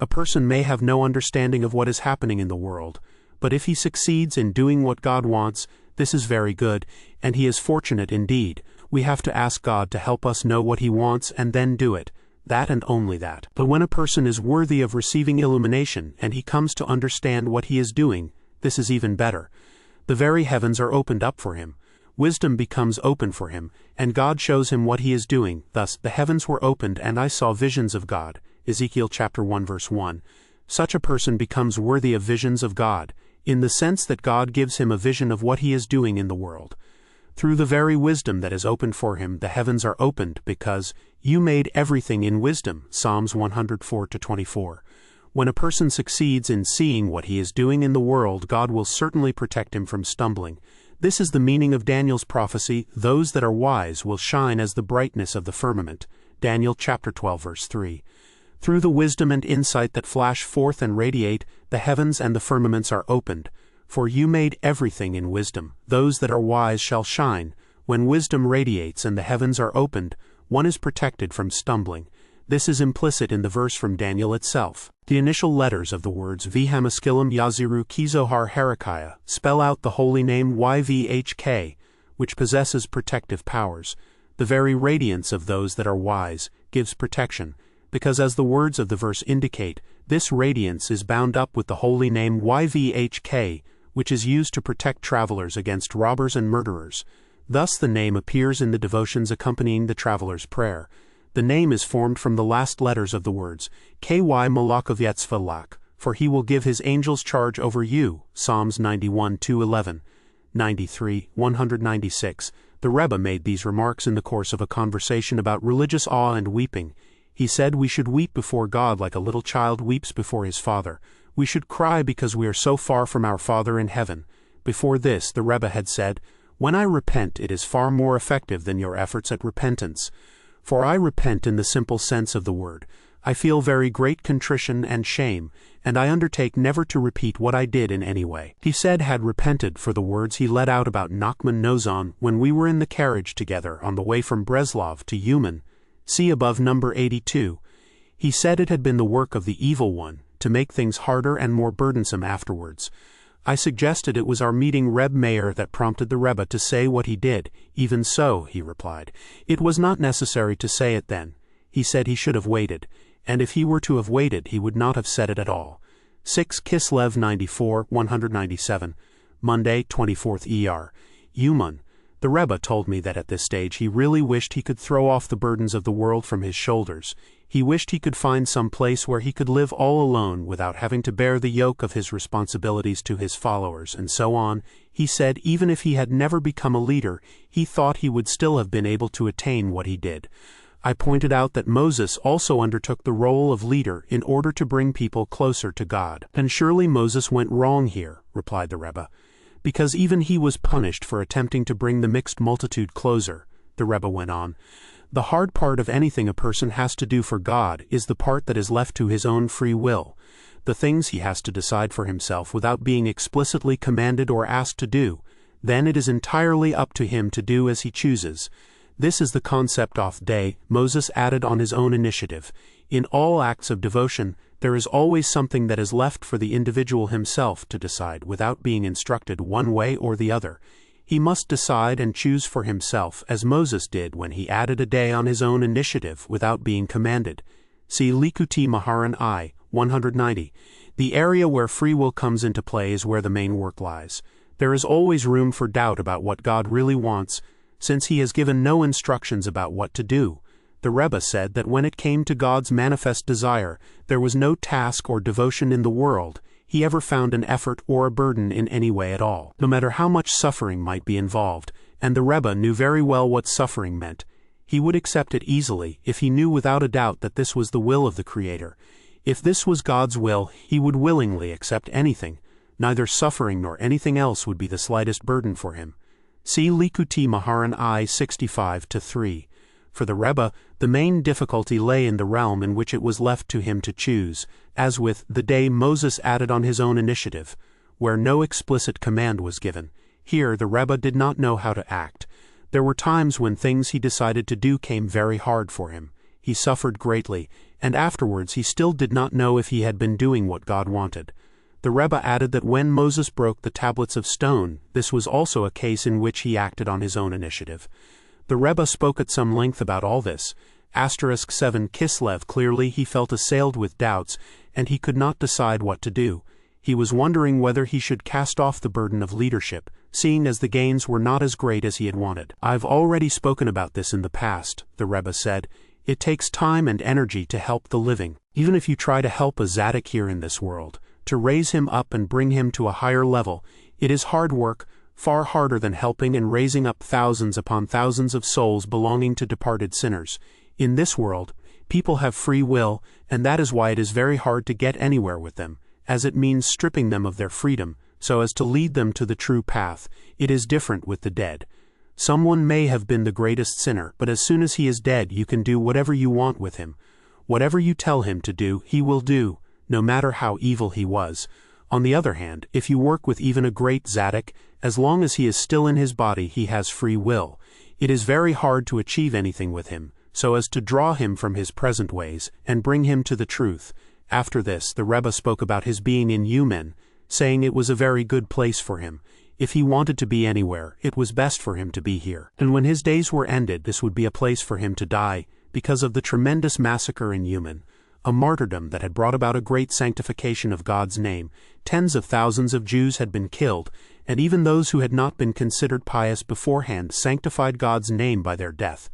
A person may have no understanding of what is happening in the world, but if he succeeds in doing what God wants, this is very good, and he is fortunate indeed. We have to ask God to help us know what He wants and then do it, that and only that. But when a person is worthy of receiving illumination and he comes to understand what he is doing, this is even better. The very heavens are opened up for him. Wisdom becomes open for him, and God shows him what he is doing. Thus, the heavens were opened and I saw visions of God. Ezekiel chapter 1 verse 1. Such a person becomes worthy of visions of God, in the sense that God gives him a vision of what he is doing in the world. Through the very wisdom that is opened for him, the heavens are opened, because you made everything in wisdom, Psalms 104-24. When a person succeeds in seeing what he is doing in the world, God will certainly protect him from stumbling. This is the meaning of Daniel's prophecy, those that are wise will shine as the brightness of the firmament, Daniel chapter 12 verse 3. Through the wisdom and insight that flash forth and radiate, the heavens and the firmaments are opened. For you made everything in wisdom. Those that are wise shall shine. When wisdom radiates and the heavens are opened, one is protected from stumbling. This is implicit in the verse from Daniel itself. The initial letters of the words V'hamaskilim Yaziru Kizohar Herakiah spell out the holy name YVHK, which possesses protective powers. The very radiance of those that are wise gives protection, because as the words of the verse indicate, this radiance is bound up with the holy name YVHK, which is used to protect travelers against robbers and murderers. Thus the name appears in the devotions accompanying the traveler's prayer. The name is formed from the last letters of the words, KY Malakovyetsvalak, for he will give his angels charge over you, Psalms 91-11, 93, 196. The Rebbe made these remarks in the course of a conversation about religious awe and weeping. He said we should weep before God like a little child weeps before his father. We should cry because we are so far from our Father in heaven. Before this, the Rebbe had said, "When I repent, it is far more effective than your efforts at repentance. For I repent in the simple sense of the word. I feel very great contrition and shame, and I undertake never to repeat what I did in any way." He said had repented for the words he let out about Nachman Nozon when we were in the carriage together on the way from Breslov to Uman. See above number 82. He said it had been the work of the evil one to make things harder and more burdensome afterwards. I suggested it was our meeting Reb Meir that prompted the Rebbe to say what he did. "Even so," he replied, "it was not necessary to say it then." He said he should have waited, and if he were to have waited he would not have said it at all. 6 Kislev 94, 197, Monday, 24th ER, Uman. The Rebbe told me that at this stage he really wished he could throw off the burdens of the world from his shoulders. He wished he could find some place where he could live all alone without having to bear the yoke of his responsibilities to his followers, and so on. He said even if he had never become a leader, he thought he would still have been able to attain what he did. I pointed out that Moses also undertook the role of leader in order to bring people closer to God. "And surely Moses went wrong here," replied the Rebbe, "because even he was punished for attempting to bring the mixed multitude closer." The Rebbe went on, "The hard part of anything a person has to do for God is the part that is left to his own free will, the things he has to decide for himself without being explicitly commanded or asked to do. Then it is entirely up to him to do as he chooses. This is the concept of day Moses added on his own initiative. In all acts of devotion, there is always something that is left for the individual himself to decide without being instructed one way or the other. He must decide and choose for himself, as Moses did when he added a day on his own initiative without being commanded." See Likuti Maharan I, 190. The area where free will comes into play is where the main work lies. There is always room for doubt about what God really wants, since he has given no instructions about what to do. The Rebbe said that when it came to God's manifest desire, there was no task or devotion in the world he ever found an effort or a burden in any way at all, no matter how much suffering might be involved, and the Rebbe knew very well what suffering meant. He would accept it easily if he knew without a doubt that this was the will of the Creator. If this was God's will, he would willingly accept anything. Neither suffering nor anything else would be the slightest burden for him. See Likuti Maharan I 65-3. For the Rebbe, the main difficulty lay in the realm in which it was left to him to choose, as with the day Moses added on his own initiative, where no explicit command was given. Here the Rebbe did not know how to act. There were times when things he decided to do came very hard for him. He suffered greatly, and afterwards he still did not know if he had been doing what God wanted. The Rebbe added that when Moses broke the tablets of stone, this was also a case in which he acted on his own initiative. The Rebbe spoke at some length about all this. 7 Kislev clearly he felt assailed with doubts, and he could not decide what to do. He was wondering whether he should cast off the burden of leadership, seeing as the gains were not as great as he had wanted. "I've already spoken about this in the past," the Rebbe said. "It takes time and energy to help the living. Even if you try to help a tzaddik here in this world, to raise him up and bring him to a higher level, it is hard work, far harder than helping and raising up thousands upon thousands of souls belonging to departed sinners. In this world, people have free will, and that is why it is very hard to get anywhere with them, as it means stripping them of their freedom, so as to lead them to the true path. It is different with the dead. Someone may have been the greatest sinner, but as soon as he is dead, you can do whatever you want with him. Whatever you tell him to do, he will do, no matter how evil he was. On the other hand, if you work with even a great tzaddik, as long as he is still in his body, he has free will. It is very hard to achieve anything with him, so as to draw him from his present ways and bring him to the truth." After this, the Rebbe spoke about his being in Uman, saying it was a very good place for him. If he wanted to be anywhere, it was best for him to be here. And when his days were ended, this would be a place for him to die, because of the tremendous massacre in Uman, a martyrdom that had brought about a great sanctification of God's name. Tens of thousands of Jews had been killed, and even those who had not been considered pious beforehand sanctified God's name by their death.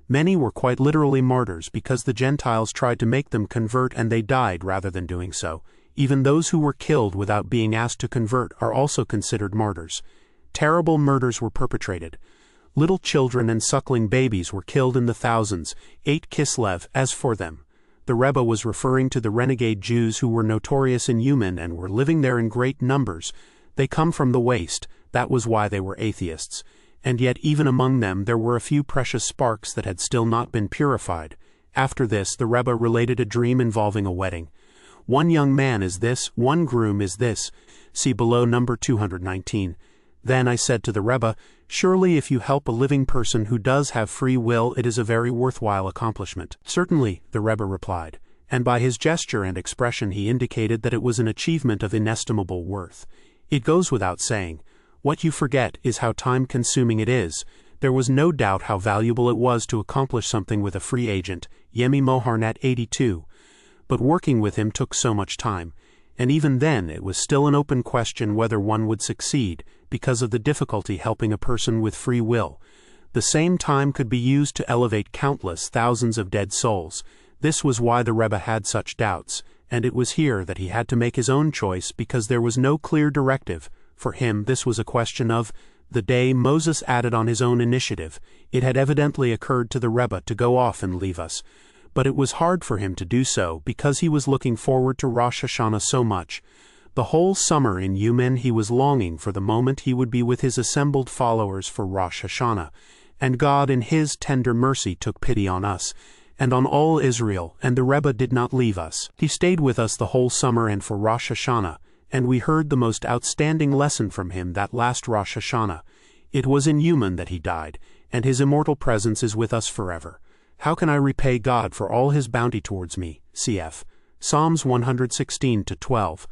Many were quite literally martyrs because the Gentiles tried to make them convert and they died rather than doing so. Even those who were killed without being asked to convert are also considered martyrs. Terrible murders were perpetrated. Little children and suckling babies were killed in the thousands, 8 Kislev. As for them, the Rebbe was referring to the renegade Jews who were notorious in Uman and were living there in great numbers. They come from the waste, that was why they were atheists. And yet even among them there were a few precious sparks that had still not been purified. After this the Rebbe related a dream involving a wedding. One young man is this, one groom is this. See below number 219. Then I said to the Rebbe, surely if you help a living person who does have free will, it is a very worthwhile accomplishment. Certainly, the Rebbe replied, and by his gesture and expression he indicated that it was an achievement of inestimable worth. It goes without saying. What you forget is how time-consuming it is. There was no doubt how valuable it was to accomplish something with a free agent, Yemi Moharnat 82. But working with him took so much time, and even then it was still an open question whether one would succeed, because of the difficulty helping a person with free will. The same time could be used to elevate countless thousands of dead souls. This was why the Rebbe had such doubts, and it was here that he had to make his own choice because there was no clear directive. For him this was a question of the day Moses added on his own initiative. It had evidently occurred to the Rebbe to go off and leave us. But it was hard for him to do so because he was looking forward to Rosh Hashanah so much. The whole summer in Uman he was longing for the moment he would be with his assembled followers for Rosh Hashanah. And God in His tender mercy took pity on us, and on all Israel, and the Rebbe did not leave us. He stayed with us the whole summer and for Rosh Hashanah, and we heard the most outstanding lesson from him that last Rosh Hashanah. It was in Uman that he died, and his immortal presence is with us forever. How can I repay God for all His bounty towards me? Cf. Psalms 116-12.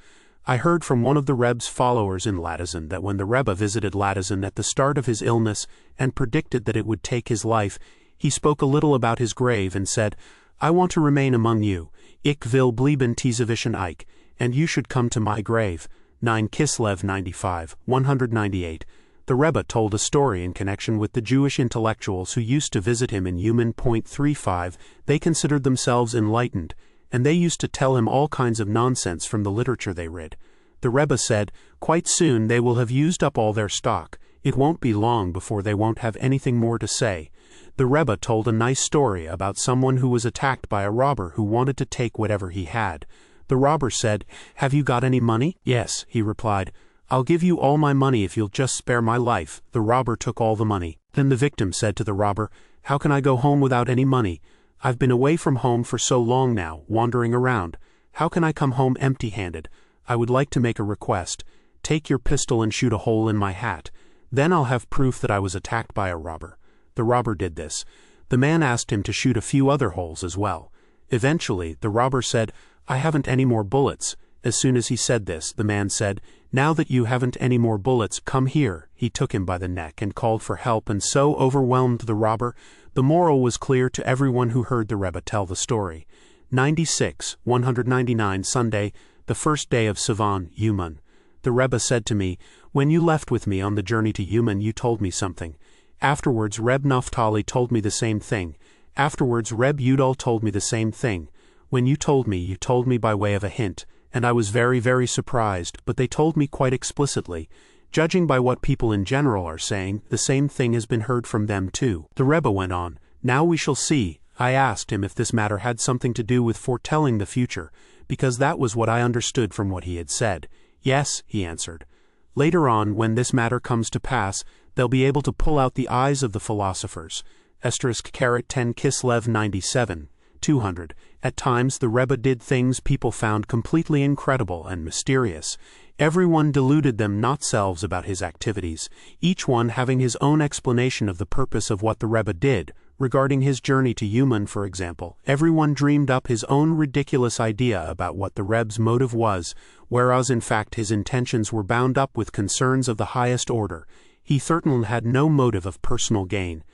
I heard from one of the Rebbe's followers in Ladizin that when the Rebbe visited Ladizin at the start of his illness and predicted that it would take his life, he spoke a little about his grave and said, I want to remain among you, ik vil blieben tizavischen Eich, and you should come to my grave. 9 Kislev 95, 198. The Rebbe told a story in connection with the Jewish intellectuals who used to visit him in Uman. 35. They considered themselves enlightened, and they used to tell him all kinds of nonsense from the literature they read. The Rebbe said, quite soon they will have used up all their stock. It won't be long before they won't have anything more to say. The Rebbe told a nice story about someone who was attacked by a robber who wanted to take whatever he had. The robber said, have you got any money? Yes, he replied. I'll give you all my money if you'll just spare my life. The robber took all the money. Then the victim said to the robber, how can I go home without any money? I've been away from home for so long now, wandering around. How can I come home empty-handed? I would like to make a request. Take your pistol and shoot a hole in my hat. Then I'll have proof that I was attacked by a robber. The robber did this. The man asked him to shoot a few other holes as well. Eventually, the robber said, I haven't any more bullets. As soon as he said this, the man said, now that you haven't any more bullets, come here. He took him by the neck and called for help and so overwhelmed the robber. The moral was clear to everyone who heard the Rebbe tell the story. 96, 199 Sunday, the first day of Sivan, Uman. The Rebbe said to me, when you left with me on the journey to Uman, you told me something. Afterwards, Reb Naftali told me the same thing. Afterwards, Reb Udal told me the same thing. When you told me by way of a hint, and I was very, very surprised, but they told me quite explicitly. Judging by what people in general are saying, the same thing has been heard from them too. The Rebbe went on, now we shall see. I asked him if this matter had something to do with foretelling the future, because that was what I understood from what he had said. Yes, he answered. Later on, when this matter comes to pass, they'll be able to pull out the eyes of the philosophers. *10 Kislev 97, 200. At times the Rebbe did things people found completely incredible and mysterious. Everyone deluded them not selves about his activities, each one having his own explanation of the purpose of what the Rebbe did. Regarding his journey to Uman, for example, everyone dreamed up his own ridiculous idea about what the Rebbe's motive was, whereas in fact his intentions were bound up with concerns of the highest order. He certainly had no motive of personal gain.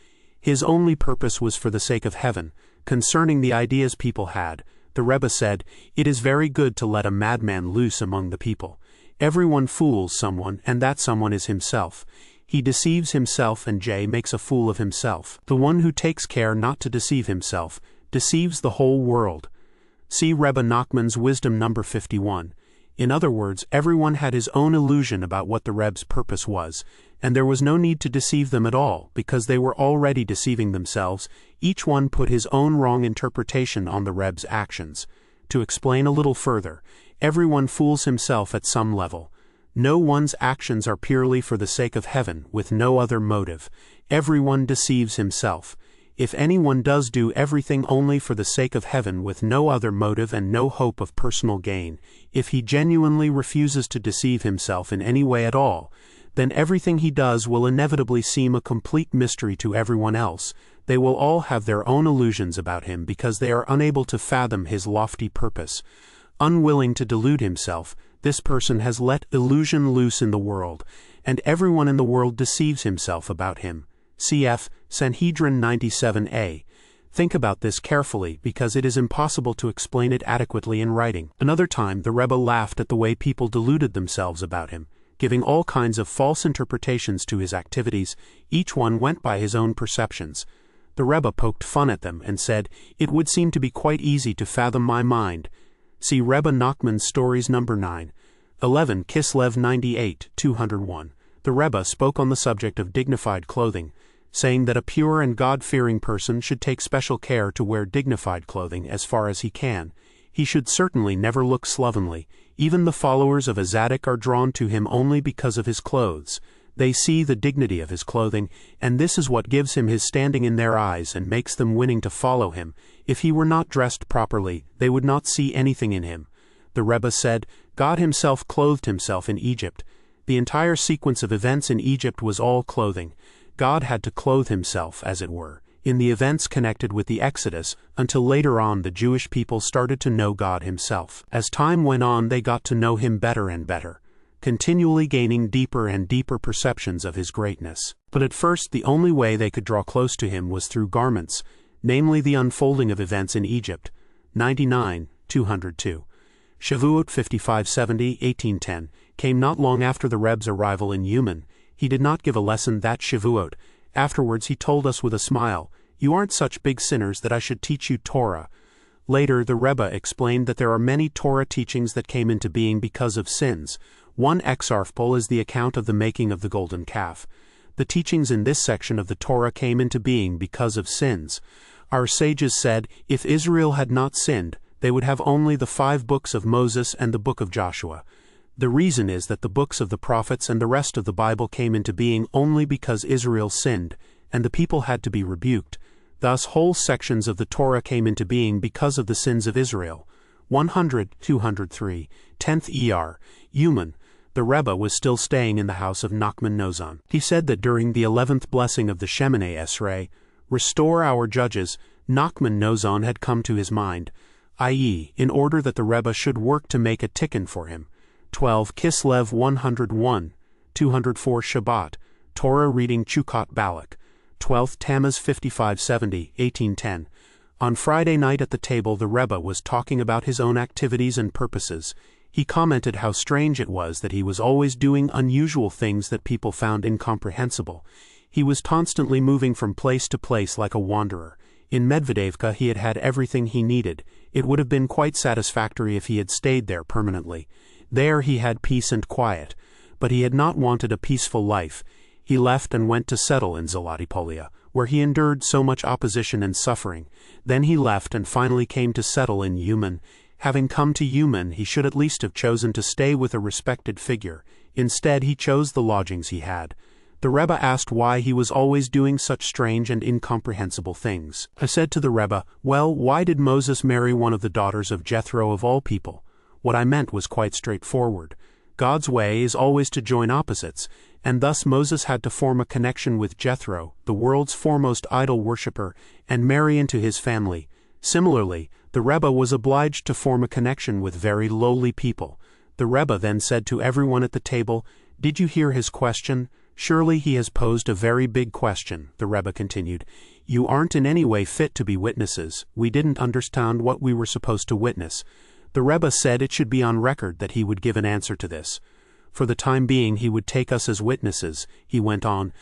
His only purpose was for the sake of heaven. Concerning the ideas people had, the Rebbe said, it is very good to let a madman loose among the people. Everyone fools someone, and that someone is himself. He deceives himself and makes a fool of himself. The one who takes care not to deceive himself, deceives the whole world. See Rabbi Nachman's Wisdom number 51. In other words, everyone had his own illusion about what the Rebbe's purpose was, and there was no need to deceive them at all, because they were already deceiving themselves. Each one put his own wrong interpretation on the Rebbe's actions. To explain a little further, everyone fools himself at some level. No one's actions are purely for the sake of heaven, with no other motive. Everyone deceives himself. If anyone does do everything only for the sake of heaven with no other motive and no hope of personal gain, if he genuinely refuses to deceive himself in any way at all, then everything he does will inevitably seem a complete mystery to everyone else. They will all have their own illusions about him because they are unable to fathom his lofty purpose. Unwilling to delude himself, this person has let illusion loose in the world, and everyone in the world deceives himself about him. Cf. Sanhedrin 97a. Think about this carefully because it is impossible to explain it adequately in writing. Another time, the Rebbe laughed at the way people deluded themselves about him, giving all kinds of false interpretations to his activities. Each one went by his own perceptions. The Rebbe poked fun at them and said, "It would seem to be quite easy to fathom my mind." See Rabbi Nachman's Stories number 9. 11 Kislev 98, 201. The Rebbe spoke on the subject of dignified clothing, saying that a pure and God-fearing person should take special care to wear dignified clothing as far as he can. He should certainly never look slovenly. Even the followers of a Zadok are drawn to him only because of his clothes. They see the dignity of his clothing, and this is what gives him his standing in their eyes and makes them willing to follow him. If he were not dressed properly, they would not see anything in him. The Rebbe said, God himself clothed himself in Egypt. The entire sequence of events in Egypt was all clothing. God had to clothe himself, as it were, in the events connected with the Exodus, until later on the Jewish people started to know God himself. As time went on, they got to know him better and better, continually gaining deeper and deeper perceptions of his greatness. But at first the only way they could draw close to him was through garments, namely the unfolding of events in Egypt. 99, 202. Shavuot 5570, 1810, came not long after the Rebbe's arrival in Uman. He did not give a lesson that Shavuot. Afterwards he told us with a smile, "You aren't such big sinners that I should teach you Torah." Later the Rebbe explained that there are many Torah teachings that came into being because of sins. One exarchpole is the account of the making of the golden calf. The teachings in this section of the Torah came into being because of sins. Our sages said, if Israel had not sinned, they would have only the 5 books of Moses and the book of Joshua. The reason is that the books of the prophets and the rest of the Bible came into being only because Israel sinned, and the people had to be rebuked. Thus whole sections of the Torah came into being because of the sins of Israel. 100, 203, 10th ER, Uman. The Rebbe was still staying in the house of Nachman Nozan. He said that during the 11th blessing of the Shemoneh Esrei, "Restore our judges," Nachman Nozan had come to his mind, i.e., in order that the Rebbe should work to make a tikkun for him. 12 Kislev 101, 204 Shabbat, Torah reading Chukot Balak, 12th Tammuz 5570, 1810. On Friday night at the table the Rebbe was talking about his own activities and purposes. He commented how strange it was that he was always doing unusual things that people found incomprehensible. He was constantly moving from place to place like a wanderer. In Medvedevka he had had everything he needed. It would have been quite satisfactory if he had stayed there permanently. There he had peace and quiet, but he had not wanted a peaceful life. He left and went to settle in Zlatipolia, where he endured so much opposition and suffering. Then he left and finally came to settle in Uman. Having come to Uman, he should at least have chosen to stay with a respected figure. Instead, he chose the lodgings he had. The Rebbe asked why he was always doing such strange and incomprehensible things. I said to the Rebbe, well, why did Moses marry one of the daughters of Jethro of all people? What I meant was quite straightforward. God's way is always to join opposites, and thus Moses had to form a connection with Jethro, the world's foremost idol worshipper, and marry into his family. Similarly, the Rebbe was obliged to form a connection with very lowly people. The Rebbe then said to everyone at the table, "Did you hear his question? Surely he has posed a very big question," the Rebbe continued. "You aren't in any way fit to be witnesses. We didn't understand what we were supposed to witness." The Rebbe said it should be on record that he would give an answer to this. For the time being he would take us as witnesses, he went on.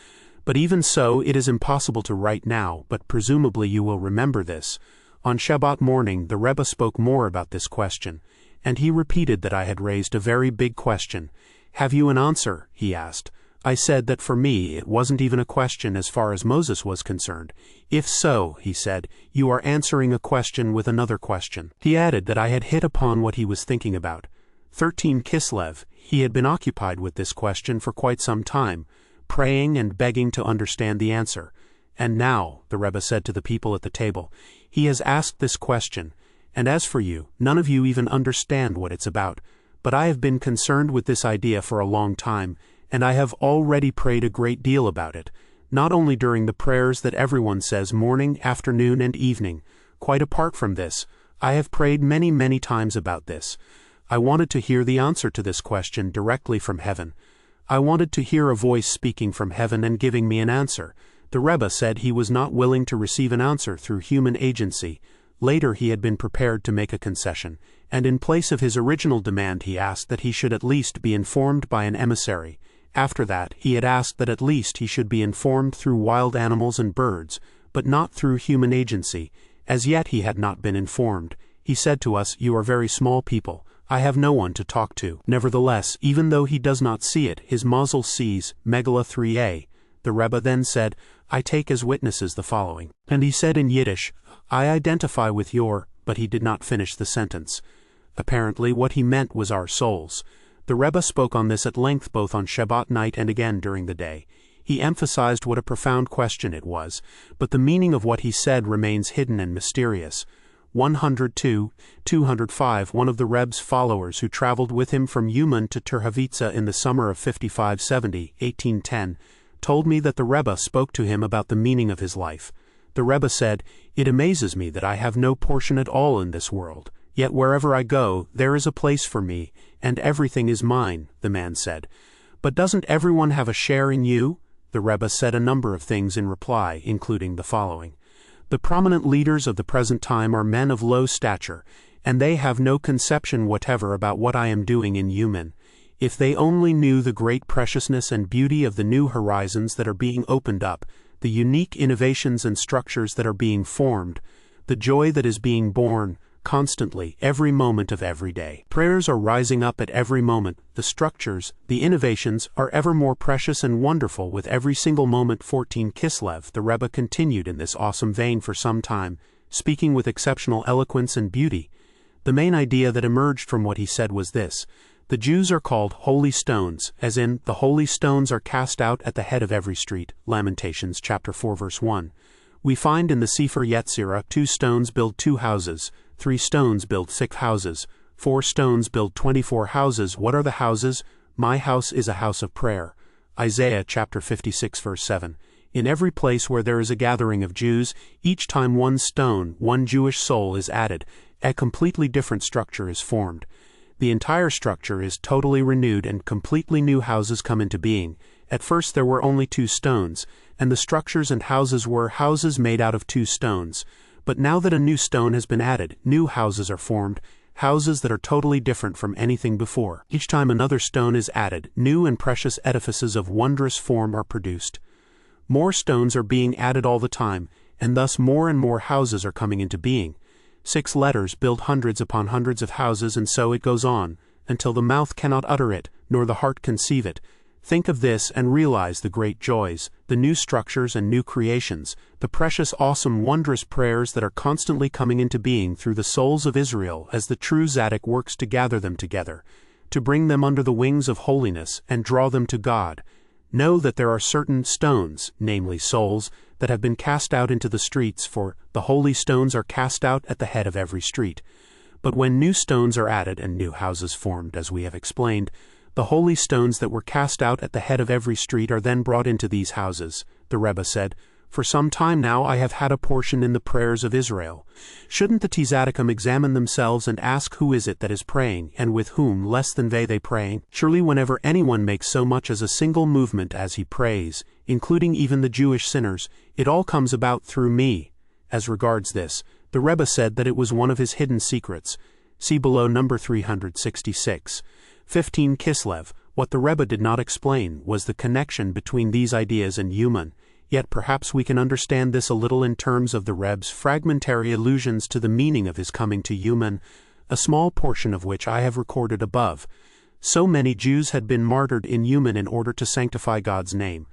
But even so, it is impossible to write now, but presumably you will remember this. On Shabbat morning the Rebbe spoke more about this question. and he repeated that I had raised a very big question. "Have you an answer?" he asked. I said that for me it wasn't even a question as far as Moses was concerned. "If so," he said, "you are answering a question with another question." He added that I had hit upon what he was thinking about. 13 Kislev, he had been occupied with this question for quite some time, praying and begging to understand the answer. "And now," the Rebbe said to the people at the table, "he has asked this question, and as for you, none of you even understand what it's about. But I have been concerned with this idea for a long time, and I have already prayed a great deal about it, not only during the prayers that everyone says morning, afternoon, and evening. Quite apart from this, I have prayed many, many times about this. I wanted to hear the answer to this question directly from heaven. I wanted to hear a voice speaking from heaven and giving me an answer." The Rebbe said he was not willing to receive an answer through human agency. Later he had been prepared to make a concession, and in place of his original demand he asked that he should at least be informed by an emissary. After that, he had asked that at least he should be informed through wild animals and birds, but not through human agency. As yet he had not been informed. He said to us, "You are very small people. I have no one to talk to." Nevertheless, even though he does not see it, his muzzle sees Megillah 3a. The Rebbe then said, "I take as witnesses the following." And he said in Yiddish, "I identify with your," but he did not finish the sentence. Apparently what he meant was our souls. The Rebbe spoke on this at length both on Shabbat night and again during the day. He emphasized what a profound question it was, but the meaning of what he said remains hidden and mysterious. 102, 205, one of the Rebbe's followers who traveled with him from Uman to Terhavitsa in the summer of 5570, 1810, told me that the Rebbe spoke to him about the meaning of his life. The Rebbe said, "It amazes me that I have no portion at all in this world. Yet wherever I go, there is a place for me, and everything is mine," the man said. "But doesn't everyone have a share in you?" The Rebbe said a number of things in reply, including the following. "The prominent leaders of the present time are men of low stature, and they have no conception whatever about what I am doing in Uman. If they only knew the great preciousness and beauty of the new horizons that are being opened up, the unique innovations and structures that are being formed, the joy that is being born, constantly, every moment of every day. Prayers are rising up at every moment, the structures, the innovations, are ever more precious and wonderful with every single moment." 14 Kislev, the Rebbe continued in this awesome vein for some time, speaking with exceptional eloquence and beauty. The main idea that emerged from what he said was this: the Jews are called holy stones, as in, the holy stones are cast out at the head of every street, Lamentations chapter 4 verse 1. We find in the Sefer Yetzirah 2 stones build 2 houses, 3 stones build 6 houses, 4 stones build 24 houses. What are the houses? My house is a house of prayer. Isaiah chapter 56 verse 7. In every place where there is a gathering of Jews, each time one stone, one Jewish soul is added, a completely different structure is formed. The entire structure is totally renewed and completely new houses come into being. At first there were only 2 stones, and the structures and houses were houses made out of 2 stones. But now that a new stone has been added, new houses are formed, houses that are totally different from anything before. Each time another stone is added, new and precious edifices of wondrous form are produced. More stones are being added all the time, and thus more and more houses are coming into being. 6 letters build hundreds upon hundreds of houses, and so it goes on, until the mouth cannot utter it, nor the heart conceive it. Think of this and realize the great joys, the new structures and new creations, the precious, awesome, wondrous prayers that are constantly coming into being through the souls of Israel as the true Zadok works to gather them together, to bring them under the wings of holiness and draw them to God. Know that there are certain stones, namely souls, that have been cast out into the streets, for the holy stones are cast out at the head of every street. But when new stones are added and new houses formed, as we have explained, the holy stones that were cast out at the head of every street are then brought into these houses. The Rebbe said, "For some time now I have had a portion in the prayers of Israel. Shouldn't the Tzaddikim examine themselves and ask who is it that is praying, and with whom less than they praying? Surely whenever anyone makes so much as a single movement as he prays, including even the Jewish sinners, it all comes about through me." As regards this, the Rebbe said that it was one of his hidden secrets. See below number 366. 15 Kislev. What the Rebbe did not explain was the connection between these ideas and Uman, yet perhaps we can understand this a little in terms of the Rebbe's fragmentary allusions to the meaning of his coming to Uman. a small portion of which I have recorded above. So many Jews had been martyred in Uman in order to sanctify God's name,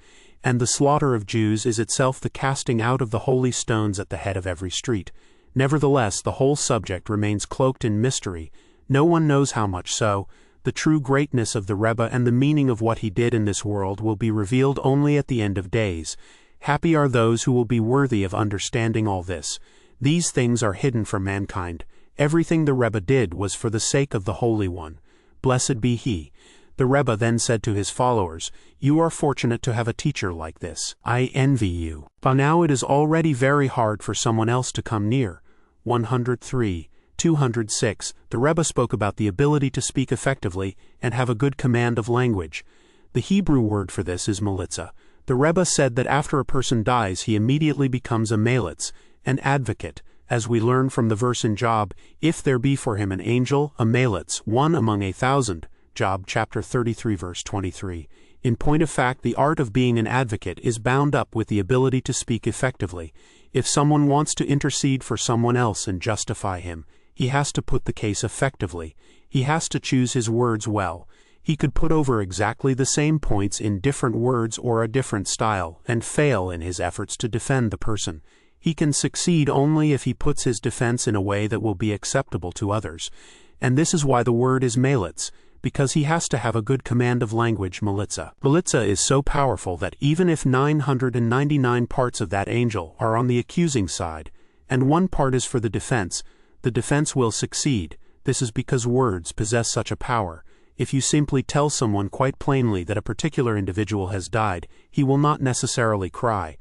and the slaughter of Jews is itself the casting out of the holy stones at the head of every street. Nevertheless, the whole subject remains cloaked in mystery. No one knows how much so. The true greatness of the Rebbe and the meaning of what he did in this world will be revealed only at the end of days. Happy are those who will be worthy of understanding all this. These things are hidden from mankind. Everything the Rebbe did was for the sake of the Holy One. Blessed be he. The Rebbe then said to his followers, "You are fortunate to have a teacher like this. I envy you. By now it is already very hard for someone else to come near." 103, 206. The Rebbe spoke about the ability to speak effectively and have a good command of language. The Hebrew word for this is melitza. The Rebbe said that after a person dies he immediately becomes a melitz, an advocate, as we learn from the verse in Job, "If there be for him an angel, a melitz, one among 1,000, Job chapter 33 verse 23. In point of fact, the art of being an advocate is bound up with the ability to speak effectively. If someone wants to intercede for someone else and justify him, he has to put the case effectively. He has to choose his words well. He could put over exactly the same points in different words or a different style, and fail in his efforts to defend the person. He can succeed only if he puts his defense in a way that will be acceptable to others. And this is why the word is melitz, because he has to have a good command of language, melitza. Melitza is so powerful that even if 999 parts of that angel are on the accusing side, and one part is for the defense will succeed. This is because words possess such a power. If you simply tell someone quite plainly that a particular individual has died, he will not necessarily cry.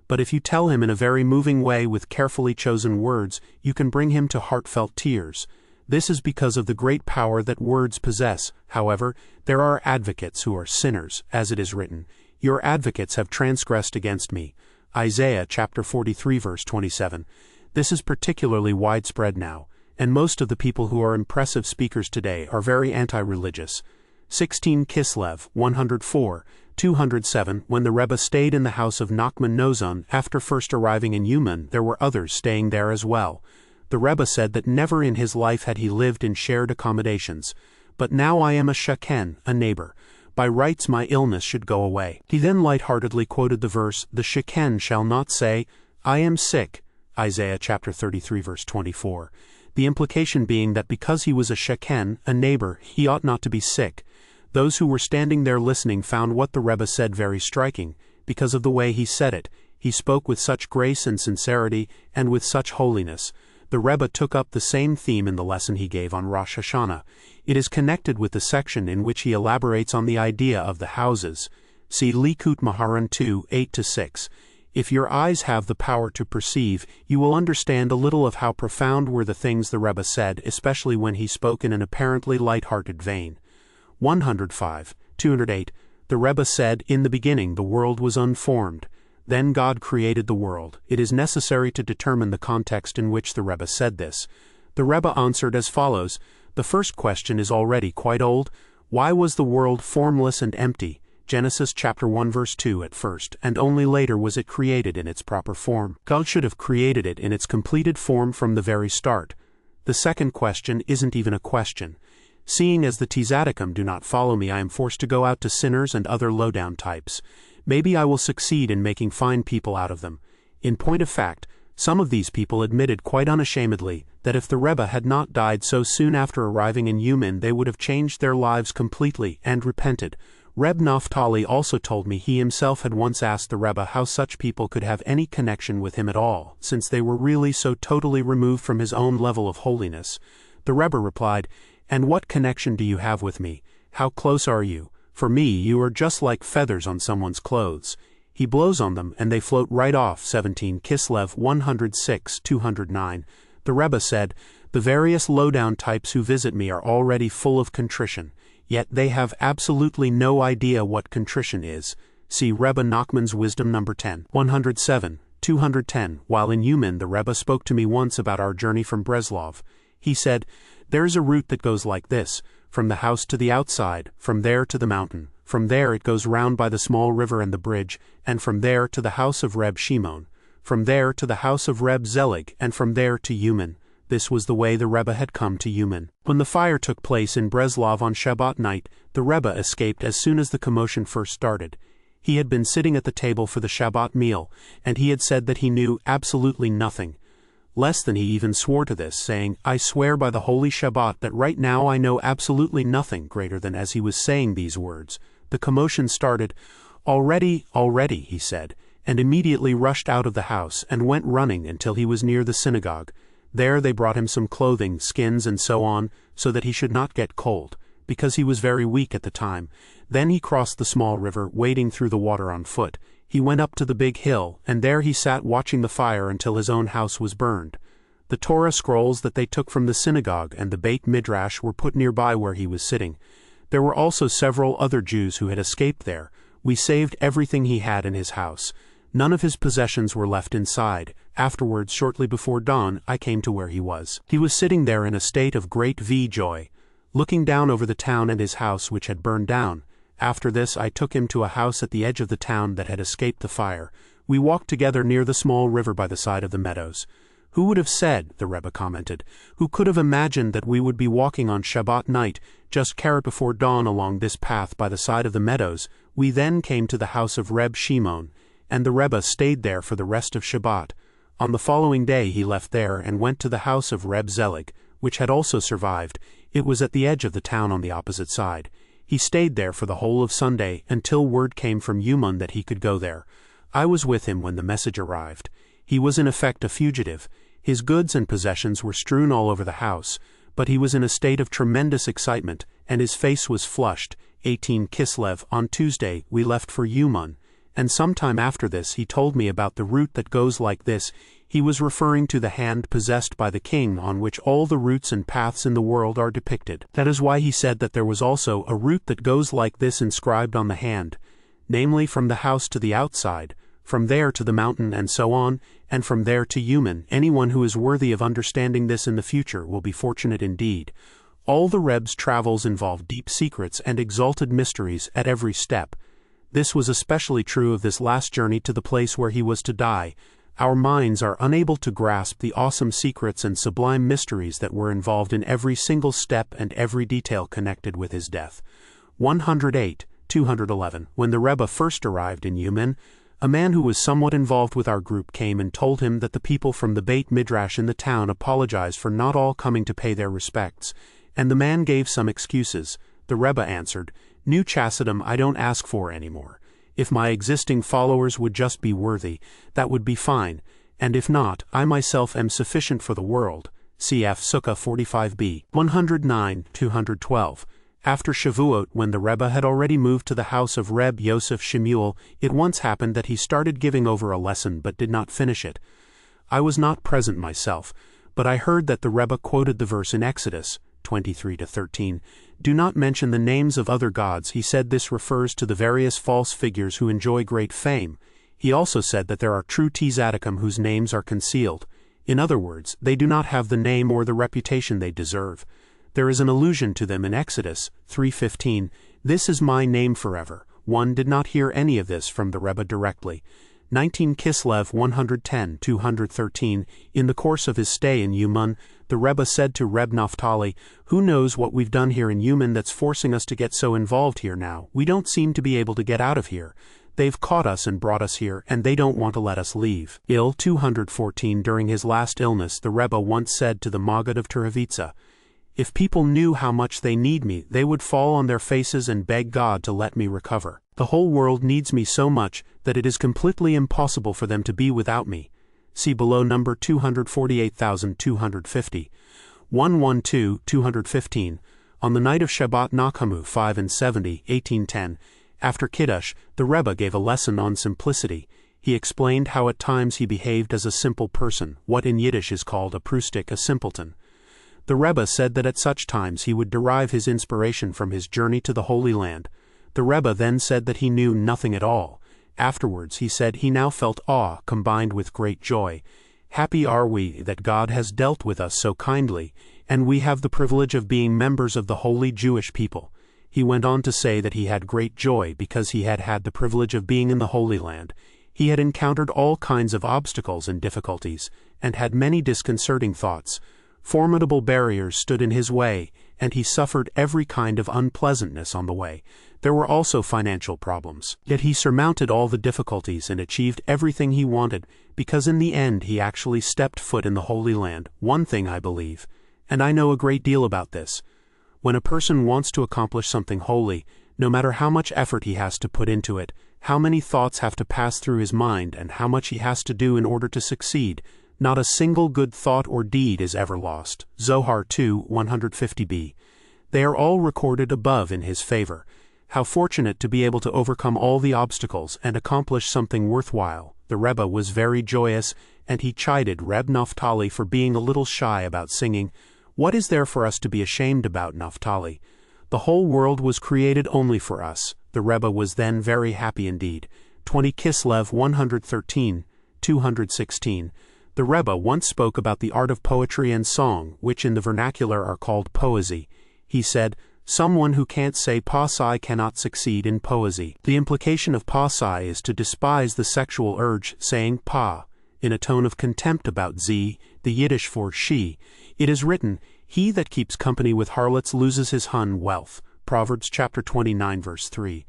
But if you tell him in a very moving way with carefully chosen words, you can bring him to heartfelt tears. This is because of the great power that words possess. However, there are advocates who are sinners, as it is written, "Your advocates have transgressed against me." Isaiah chapter 43 verse 27. This is particularly widespread now, and most of the people who are impressive speakers today are very anti-religious. 16 Kislev, 104, 207. When the Rebbe stayed in the house of Nachman Nozon after first arriving in Uman, there were others staying there as well. The Rebbe said that never in his life had he lived in shared accommodations. "But now I am a sheken, a neighbor. By rights my illness should go away." He then lightheartedly quoted the verse, "The sheken shall not say, 'I am sick,'" Isaiah chapter 33 verse 24. The implication being that because he was a sheken, a neighbor, he ought not to be sick. Those who were standing there listening found what the Rebbe said very striking, because of the way he said it. He spoke with such grace and sincerity, and with such holiness. The Rebbe took up the same theme in the lesson he gave on Rosh Hashanah. It is connected with the section in which he elaborates on the idea of the houses. See Likut Maharan 2, 8-6. If your eyes have the power to perceive, you will understand a little of how profound were the things the Rebbe said, especially when he spoke in an apparently light-hearted vein. 105, 208. The Rebbe said, "In the beginning the world was unformed. Then God created the world." It is necessary to determine the context in which the Rebbe said this. The Rebbe answered as follows. The first question is already quite old. Why was the world formless and empty? Genesis chapter 1 verse 2 at first, and only later was it created in its proper form. God should have created it in its completed form from the very start. The second question isn't even a question. Seeing as the Tzaddikim do not follow me, I am forced to go out to sinners and other low-down types. Maybe I will succeed in making fine people out of them. In point of fact, some of these people admitted quite unashamedly that if the Rebbe had not died so soon after arriving in Uman, they would have changed their lives completely and repented. Reb Naftali also told me he himself had once asked the Rebbe how such people could have any connection with him at all, since they were really so totally removed from his own level of holiness. The Rebbe replied, "And what connection do you have with me? How close are you? For me, you are just like feathers on someone's clothes. He blows on them, and they float right off." 17 Kislev 106, 209. The Rebbe said, "The various low-down types who visit me are already full of contrition, yet they have absolutely no idea what contrition is." See Rabbi Nachman's Wisdom number 10. 107, 210. While in Uman, the Rebbe spoke to me once about our journey from Breslov. He said, "There's a route that goes like this, from the house to the outside, from there to the mountain. From there it goes round by the small river and the bridge, and from there to the house of Reb Shimon. From there to the house of Reb Zelig, and from there to Uman. This was the way the Rebbe had come to Uman. When the fire took place in Breslov on Shabbat night, the Rebbe escaped as soon as the commotion first started. He had been sitting at the table for the Shabbat meal, and he had said that he knew absolutely nothing. Less than he even swore to this, saying, "I swear by the holy Shabbat that right now I know absolutely nothing," greater than as he was saying these words. The commotion started. Already, he said, and immediately rushed out of the house and went running until he was near the synagogue. There they brought him some clothing, skins and so on, so that he should not get cold, because he was very weak at the time. Then he crossed the small river, wading through the water on foot. He went up to the big hill, and there he sat watching the fire until his own house was burned. The Torah scrolls that they took from the synagogue and the Beit Midrash were put nearby where he was sitting. There were also several other Jews who had escaped there. We saved everything he had in his house. None of his possessions were left inside. Afterwards, shortly before dawn, I came to where he was. He was sitting there in a state of great joy, looking down over the town and his house which had burned down. After this I took him to a house at the edge of the town that had escaped the fire. We walked together near the small river by the side of the meadows. "Who would have said," the Rebbe commented, "who could have imagined that we would be walking on Shabbat night, just carrot before dawn along this path by the side of the meadows?" We then came to the house of Reb Shimon, and the Rebbe stayed there for the rest of Shabbat. On the following day he left there and went to the house of Reb Zelig, which had also survived. It was at the edge of the town on the opposite side. He stayed there for the whole of Sunday until word came from Uman that he could go there. I was with him when the message arrived. He was in effect a fugitive. His goods and possessions were strewn all over the house, but he was in a state of tremendous excitement, and his face was flushed. 18 Kislev, on Tuesday, we left for Uman, and sometime after this he told me about the route that goes like this. He was referring to the hand possessed by the king on which all the routes and paths in the world are depicted. That is why he said that there was also a route that goes like this inscribed on the hand, namely from the house to the outside, from there to the mountain and so on, and from there to Uman. Anyone who is worthy of understanding this in the future will be fortunate indeed. All the Rebbe's travels involve deep secrets and exalted mysteries at every step. This was especially true of this last journey to the place where he was to die. Our minds are unable to grasp the awesome secrets and sublime mysteries that were involved in every single step and every detail connected with his death. 108, 211. When the Rebbe first arrived in Uman, a man who was somewhat involved with our group came and told him that the people from the Beit Midrash in the town apologized for not all coming to pay their respects, and the man gave some excuses. The Rebbe answered, "New Chassidim I don't ask for anymore. If my existing followers would just be worthy, that would be fine, and if not, I myself am sufficient for the world." Cf. Sukkah 45b. 109, 212. After Shavuot, when the Rebbe had already moved to the house of Reb Yosef Shemuel, it once happened that he started giving over a lesson but did not finish it. I was not present myself, but I heard that the Rebbe quoted the verse in Exodus 23-13. "Do not mention the names of other gods." He said this refers to the various false figures who enjoy great fame. He also said that there are true tzaddikim whose names are concealed. In other words, they do not have the name or the reputation they deserve. There is an allusion to them in Exodus 3:15. "This is my name forever." One did not hear any of this from the Rebbe directly. 19 Kislev 110, 213. In the course of his stay in Uman, the Rebbe said to Reb Naftali, "Who knows what we've done here in Uman that's forcing us to get so involved here now? We don't seem to be able to get out of here. They've caught us and brought us here, and they don't want to let us leave." 214. During his last illness, the Rebbe once said to the Maggid of Turavitsa, "If people knew how much they need me, they would fall on their faces and beg God to let me recover. The whole world needs me so much that it is completely impossible for them to be without me." See below number 248,250. 112, 215. On the night of Shabbat Nakhamu 5 and 70, 1810, after Kiddush, the Rebbe gave a lesson on simplicity. He explained how at times he behaved as a simple person, what in Yiddish is called a prustik, a simpleton. The Rebbe said that at such times he would derive his inspiration from his journey to the Holy Land. The Rebbe then said that he knew nothing at all. Afterwards he said he now felt awe combined with great joy. "Happy are we that God has dealt with us so kindly, and we have the privilege of being members of the holy Jewish people." He went on to say that he had great joy because he had had the privilege of being in the Holy Land. He had encountered all kinds of obstacles and difficulties, and had many disconcerting thoughts. Formidable barriers stood in his way, and he suffered every kind of unpleasantness on the way. There were also financial problems. Yet he surmounted all the difficulties and achieved everything he wanted, because in the end he actually stepped foot in the Holy Land. One thing I believe, and I know a great deal about this: when a person wants to accomplish something holy, no matter how much effort he has to put into it, how many thoughts have to pass through his mind, and how much he has to do in order to succeed, not a single good thought or deed is ever lost. Zohar 2:150b. They are all recorded above in his favor. How fortunate to be able to overcome all the obstacles and accomplish something worthwhile. The Rebbe was very joyous, and he chided Reb Naphtali for being a little shy about singing. What is there for us to be ashamed about, Naphtali? The whole world was created only for us. The Rebbe was then very happy indeed. 20 Kislev 113, 216. The Rebbe once spoke about the art of poetry and song, which in the vernacular are called poesy. He said, "Someone who can't say pasai cannot succeed in poesy." The implication of pasai is to despise the sexual urge, saying pa, in a tone of contempt about z, the Yiddish for she. It is written, "He that keeps company with harlots loses his hun wealth." Proverbs chapter 29 verse 3.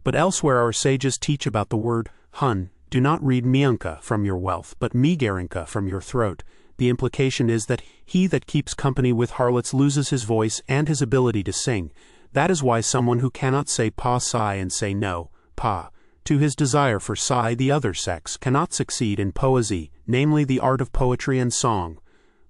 But elsewhere our sages teach about the word hun. Do not read mianka from your wealth, but migerinka from your throat. The implication is that he that keeps company with harlots loses his voice and his ability to sing. That is why someone who cannot say pa sai and say no, pa, to his desire for sai, the other sex, cannot succeed in poesy, namely the art of poetry and song.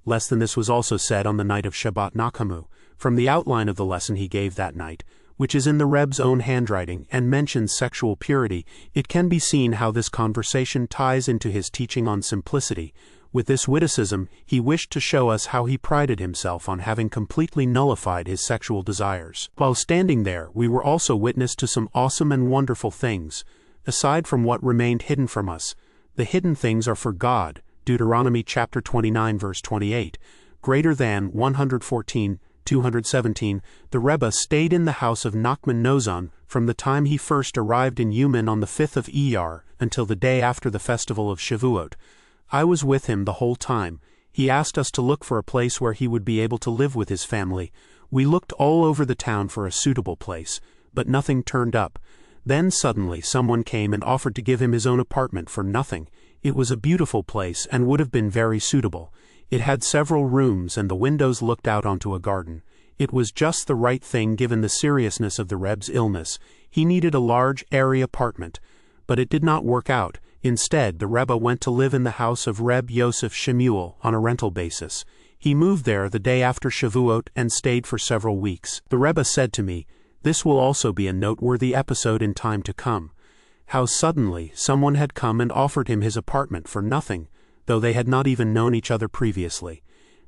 Less than this was also said on the night of Shabbat Nakamu, from the outline of the lesson he gave that night, which is in the Reb's own handwriting and mentions sexual purity. It can be seen how this conversation ties into his teaching on simplicity. With this witticism, he wished to show us how he prided himself on having completely nullified his sexual desires. While standing there, we were also witness to some awesome and wonderful things. Aside from what remained hidden from us, the hidden things are for God. Deuteronomy chapter 29 verse 28. Greater than 114, 217, the Rebbe stayed in the house of Nachman Nozan from the time he first arrived in Uman on the 5th of Iyar until the day after the festival of Shavuot. I was with him the whole time. He asked us to look for a place where he would be able to live with his family. We looked all over the town for a suitable place, but nothing turned up. Then suddenly someone came and offered to give him his own apartment for nothing. It was a beautiful place and would have been very suitable. It had several rooms and the windows looked out onto a garden. It was just the right thing given the seriousness of the Reb's illness. He needed a large, airy apartment. But it did not work out. Instead, the Rebbe went to live in the house of Reb Yosef Shemuel on a rental basis. He moved there the day after Shavuot and stayed for several weeks. The Rebbe said to me, "This will also be a noteworthy episode in time to come." How suddenly someone had come and offered him his apartment for nothing, though they had not even known each other previously.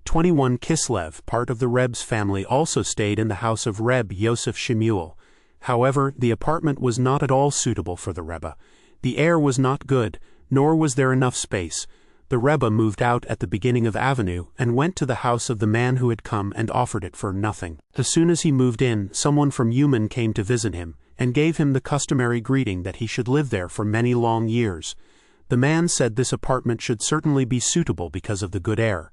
21 Kislev, part of the Reb's family, also stayed in the house of Reb Yosef Shemuel. However, the apartment was not at all suitable for the Rebbe. The air was not good, nor was there enough space. The Rebbe moved out at the beginning of Avenue and went to the house of the man who had come and offered it for nothing. As soon as he moved in, someone from Uman came to visit him and gave him the customary greeting that he should live there for many long years. The man said this apartment should certainly be suitable because of the good air.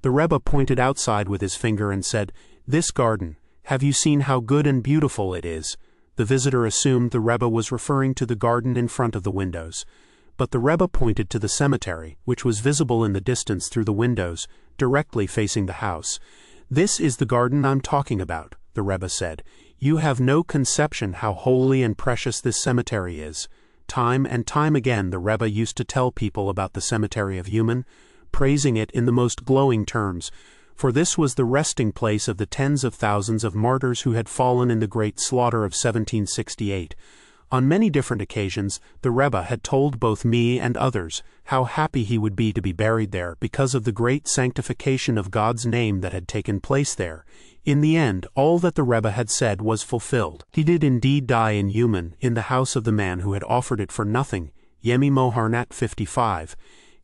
The Rebbe pointed outside with his finger and said, "This garden, have you seen how good and beautiful it is?" The visitor assumed the Rebbe was referring to the garden in front of the windows. But the Rebbe pointed to the cemetery, which was visible in the distance through the windows, directly facing the house. "This is the garden I'm talking about," the Rebbe said. "You have no conception how holy and precious this cemetery is." Time and time again the Rebbe used to tell people about the cemetery of Uman, praising it in the most glowing terms, for this was the resting place of the tens of thousands of martyrs who had fallen in the great slaughter of 1768. On many different occasions, the Rebbe had told both me and others how happy he would be to be buried there because of the great sanctification of God's name that had taken place there. In the end, all that the Rebbe had said was fulfilled. He did indeed die in Uman, in the house of the man who had offered it for nothing, Yemi Moharnat 55.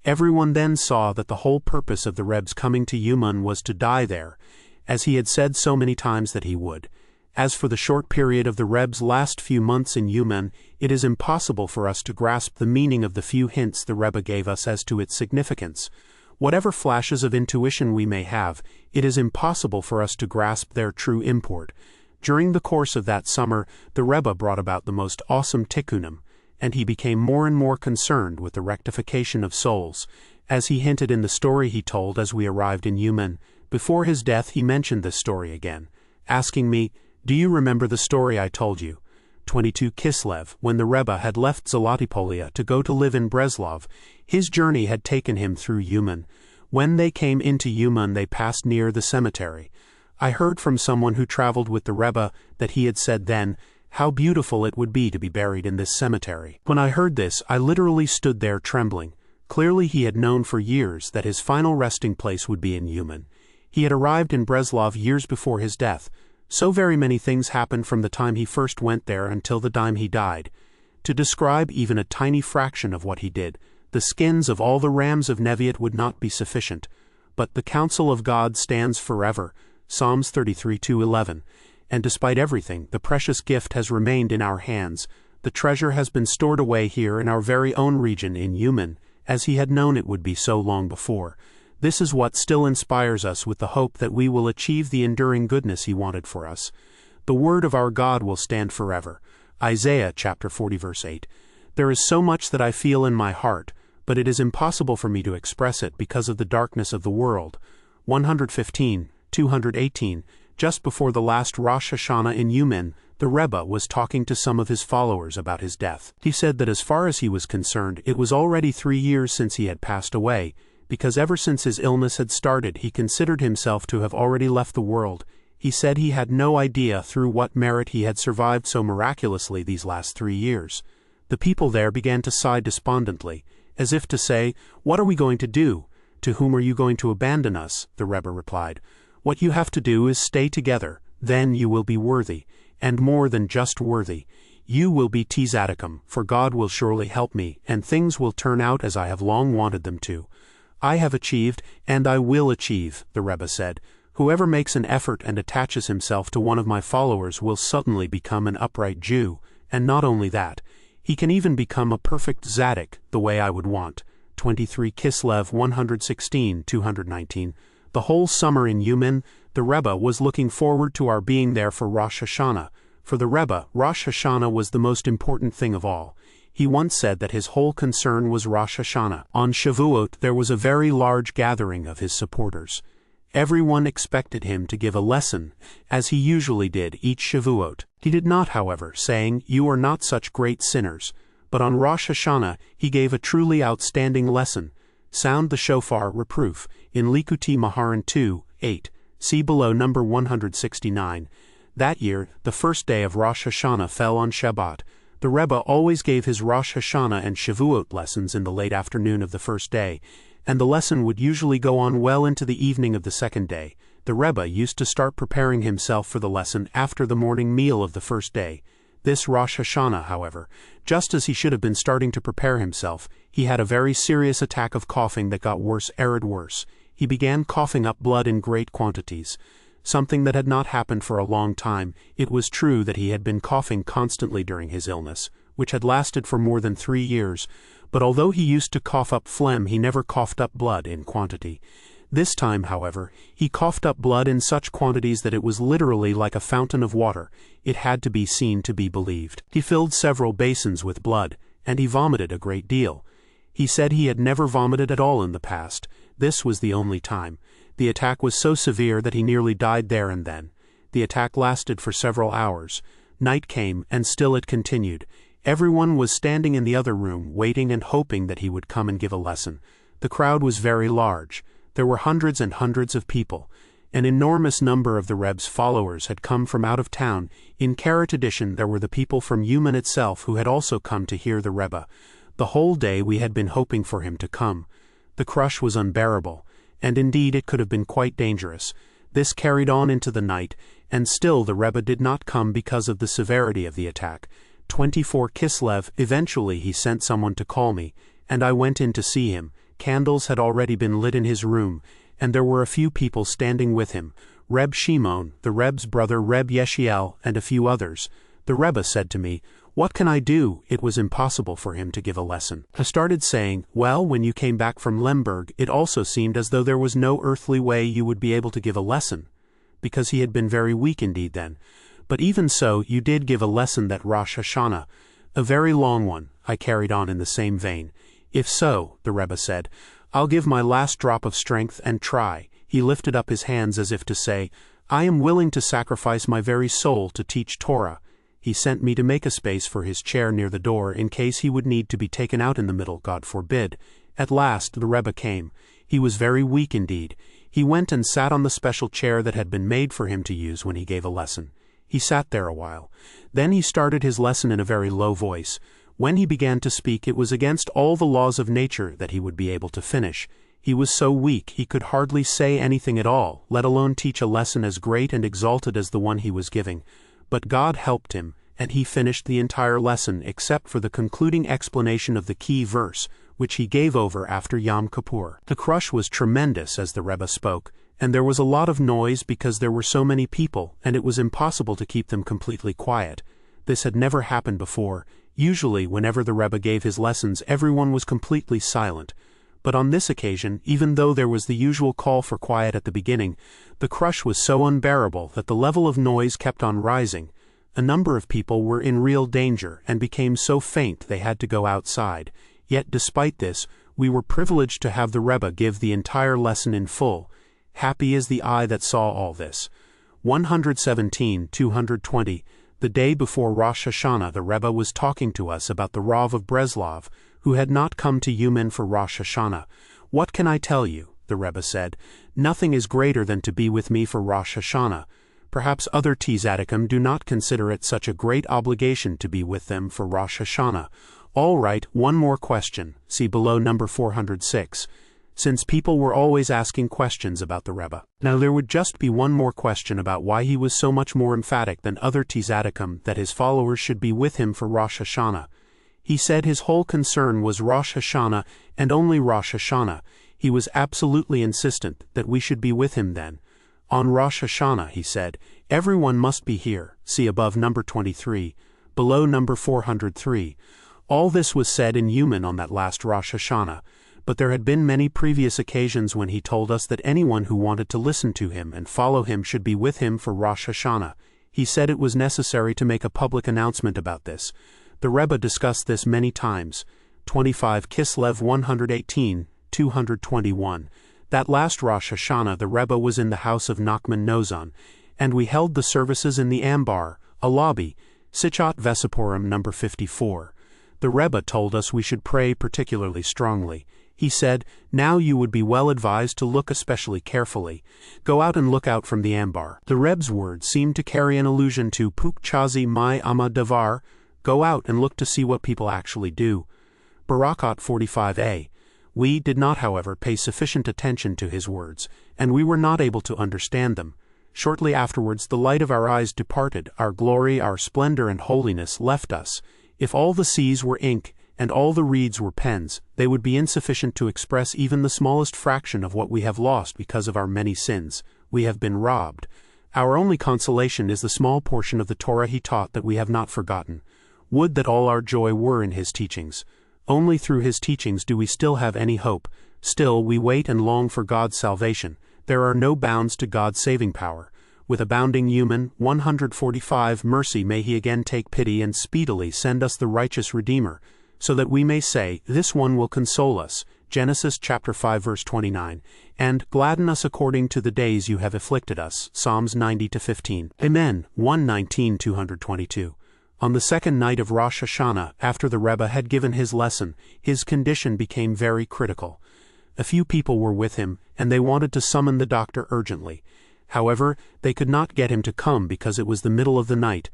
Everyone then saw that the whole purpose of the Reb's coming to Uman was to die there, as he had said so many times that he would. As for the short period of the Reb's last few months in Uman, it is impossible for us to grasp the meaning of the few hints the Rebbe gave us as to its significance. Whatever flashes of intuition we may have, it is impossible for us to grasp their true import. During the course of that summer, the Rebbe brought about the most awesome tikkunim, and he became more and more concerned with the rectification of souls. As he hinted in the story he told as we arrived in Uman, before his death he mentioned this story again, asking me, "Do you remember the story I told you?" 22 Kislev, when the Rebbe had left Zlatipolia to go to live in Breslov, his journey had taken him through Uman. When they came into Uman they passed near the cemetery. I heard from someone who traveled with the Rebbe that he had said then, "How beautiful it would be to be buried in this cemetery." When I heard this, I literally stood there trembling. Clearly he had known for years that his final resting place would be in Uman. He had arrived in Breslov years before his death. So very many things happened from the time he first went there until the time he died. To describe even a tiny fraction of what he did, the skins of all the rams of Neviot would not be sufficient. But the counsel of God stands forever, Psalms 33:11. And despite everything, the precious gift has remained in our hands. The treasure has been stored away here in our very own region in Uman, as he had known it would be so long before. This is what still inspires us with the hope that we will achieve the enduring goodness he wanted for us. The word of our God will stand forever. Isaiah chapter 40 verse 8. There is so much that I feel in my heart, but it is impossible for me to express it because of the darkness of the world. 115, 218. Just before the last Rosh Hashanah in Uman, the Rebbe was talking to some of his followers about his death. He said that as far as he was concerned, it was already 3 years since he had passed away, because ever since his illness had started, he considered himself to have already left the world. He said he had no idea through what merit he had survived so miraculously these last 3 years. The people there began to sigh despondently, as if to say, "What are we going to do? To whom are you going to abandon us?" The Rebbe replied, "What you have to do is stay together, then you will be worthy, and more than just worthy. You will be tzaddikim, for God will surely help me, and things will turn out as I have long wanted them to. I have achieved, and I will achieve," the Rebbe said. "Whoever makes an effort and attaches himself to one of my followers will suddenly become an upright Jew, and not only that, he can even become a perfect tzaddik, the way I would want." 23 Kislev 116, 219. The whole summer in Uman, the Rebbe was looking forward to our being there for Rosh Hashanah. For the Rebbe, Rosh Hashanah was the most important thing of all. He once said that his whole concern was Rosh Hashanah. On Shavuot there was a very large gathering of his supporters. Everyone expected him to give a lesson, as he usually did each Shavuot. He did not, however, saying, "You are not such great sinners." But on Rosh Hashanah he gave a truly outstanding lesson. Sound the shofar reproof, in Likuti Maharan 2, 8. See below number 169. That year, the first day of Rosh Hashanah fell on Shabbat. The Rebbe always gave his Rosh Hashanah and Shavuot lessons in the late afternoon of the first day, and the lesson would usually go on well into the evening of the second day. The Rebbe used to start preparing himself for the lesson after the morning meal of the first day. This Rosh Hashanah, however, just as he should have been starting to prepare himself, he had a very serious attack of coughing that got worse and worse. He began coughing up blood in great quantities, something that had not happened for a long time. It was true that he had been coughing constantly during his illness, which had lasted for more than 3 years, but although he used to cough up phlegm, he never coughed up blood in quantity. This time, however, he coughed up blood in such quantities that it was literally like a fountain of water. It had to be seen to be believed. He filled several basins with blood, and he vomited a great deal. He said he had never vomited at all in the past. This was the only time. The attack was so severe that he nearly died there and then. The attack lasted for several hours. Night came, and still it continued. Everyone was standing in the other room, waiting and hoping that he would come and give a lesson. The crowd was very large. There were hundreds and hundreds of people. An enormous number of the Rebbe's followers had come from out of town. In Karat addition, there were the people from Uman itself who had also come to hear the Rebbe. The whole day we had been hoping for him to come. The crush was unbearable, and indeed it could have been quite dangerous. This carried on into the night, and still the Rebbe did not come because of the severity of the attack. 24 Kislev, eventually he sent someone to call me, and I went in to see him. Candles had already been lit in his room, and there were a few people standing with him, Reb Shimon, the Reb's brother Reb Yeshiel, and a few others. The Rebbe said to me, What can I do? It was impossible for him to give a lesson. I started saying, well, when you came back from Lemberg, it also seemed as though there was no earthly way you would be able to give a lesson, because he had been very weak indeed then. But even so, you did give a lesson that Rosh Hashanah, a very long one. I carried on in the same vein. If so, the Rebbe said, I'll give my last drop of strength and try. He lifted up his hands as if to say, I am willing to sacrifice my very soul to teach Torah. He sent me to make a space for his chair near the door in case he would need to be taken out in the middle, God forbid. At last the Rebbe came. He was very weak indeed. He went and sat on the special chair that had been made for him to use when he gave a lesson. He sat there a while. Then he started his lesson in a very low voice. When he began to speak, it was against all the laws of nature that he would be able to finish. He was so weak he could hardly say anything at all, let alone teach a lesson as great and exalted as the one he was giving. But God helped him, and he finished the entire lesson except for the concluding explanation of the key verse, which he gave over after Yom Kippur. The crush was tremendous as the Rebbe spoke, and there was a lot of noise because there were so many people, and it was impossible to keep them completely quiet. This had never happened before. Usually, whenever the Rebbe gave his lessons, everyone was completely silent. But on this occasion, even though there was the usual call for quiet at the beginning, the crush was so unbearable that the level of noise kept on rising. A number of people were in real danger and became so faint they had to go outside. Yet despite this, we were privileged to have the Rebbe give the entire lesson in full. Happy is the eye that saw all this. 117-220. The day before Rosh Hashanah, the Rebbe was talking to us about the Rav of Breslov, who had not come to Uman for Rosh Hashanah. What can I tell you? The Rebbe said. Nothing is greater than to be with me for Rosh Hashanah. Perhaps other tzaddikim do not consider it such a great obligation to be with them for Rosh Hashanah. All right, one more question. See below number 406. Since people were always asking questions about the Rebbe. Now there would just be one more question about why he was so much more emphatic than other tzaddikim that his followers should be with him for Rosh Hashanah. He said his whole concern was Rosh Hashanah and only Rosh Hashanah. He was absolutely insistent that we should be with him then. On Rosh Hashanah, he said, everyone must be here. See above number 23, below number 403. All this was said in Uman on that last Rosh Hashanah, but there had been many previous occasions when he told us that anyone who wanted to listen to him and follow him should be with him for Rosh Hashanah. He said it was necessary to make a public announcement about this. The Rebbe discussed this many times. 25 Kislev 118, 221. That last Rosh Hashanah the Rebbe was in the house of Nachman Nozan, and we held the services in the Ambar, a lobby, Sichat Vesaporum number 54. The Rebbe told us we should pray particularly strongly. He said, now you would be well advised to look especially carefully. Go out and look out from the Ambar. The Rebbe's words seemed to carry an allusion to Puk Chazi Mai Ama Davar. Go out and look to see what people actually do. Barakot 45a. We did not, however, pay sufficient attention to his words, and we were not able to understand them. Shortly afterwards the light of our eyes departed, our glory, our splendor and holiness left us. If all the seas were ink, and all the reeds were pens, they would be insufficient to express even the smallest fraction of what we have lost because of our many sins. We have been robbed. Our only consolation is the small portion of the Torah he taught that we have not forgotten. Would that all our joy were in his teachings. Only through his teachings do we still have any hope. Still, we wait and long for God's salvation. There are no bounds to God's saving power. With abounding Uman, 145, mercy may he again take pity and speedily send us the righteous Redeemer, so that we may say, this one will console us, Genesis chapter 5 verse 29, and gladden us according to the days you have afflicted us, Psalms 90-15. Amen. 119-222. On the second night of Rosh Hashanah, after the Rebbe had given his lesson, his condition became very critical. A few people were with him, and they wanted to summon the doctor urgently. However, they could not get him to come because it was the middle of the night.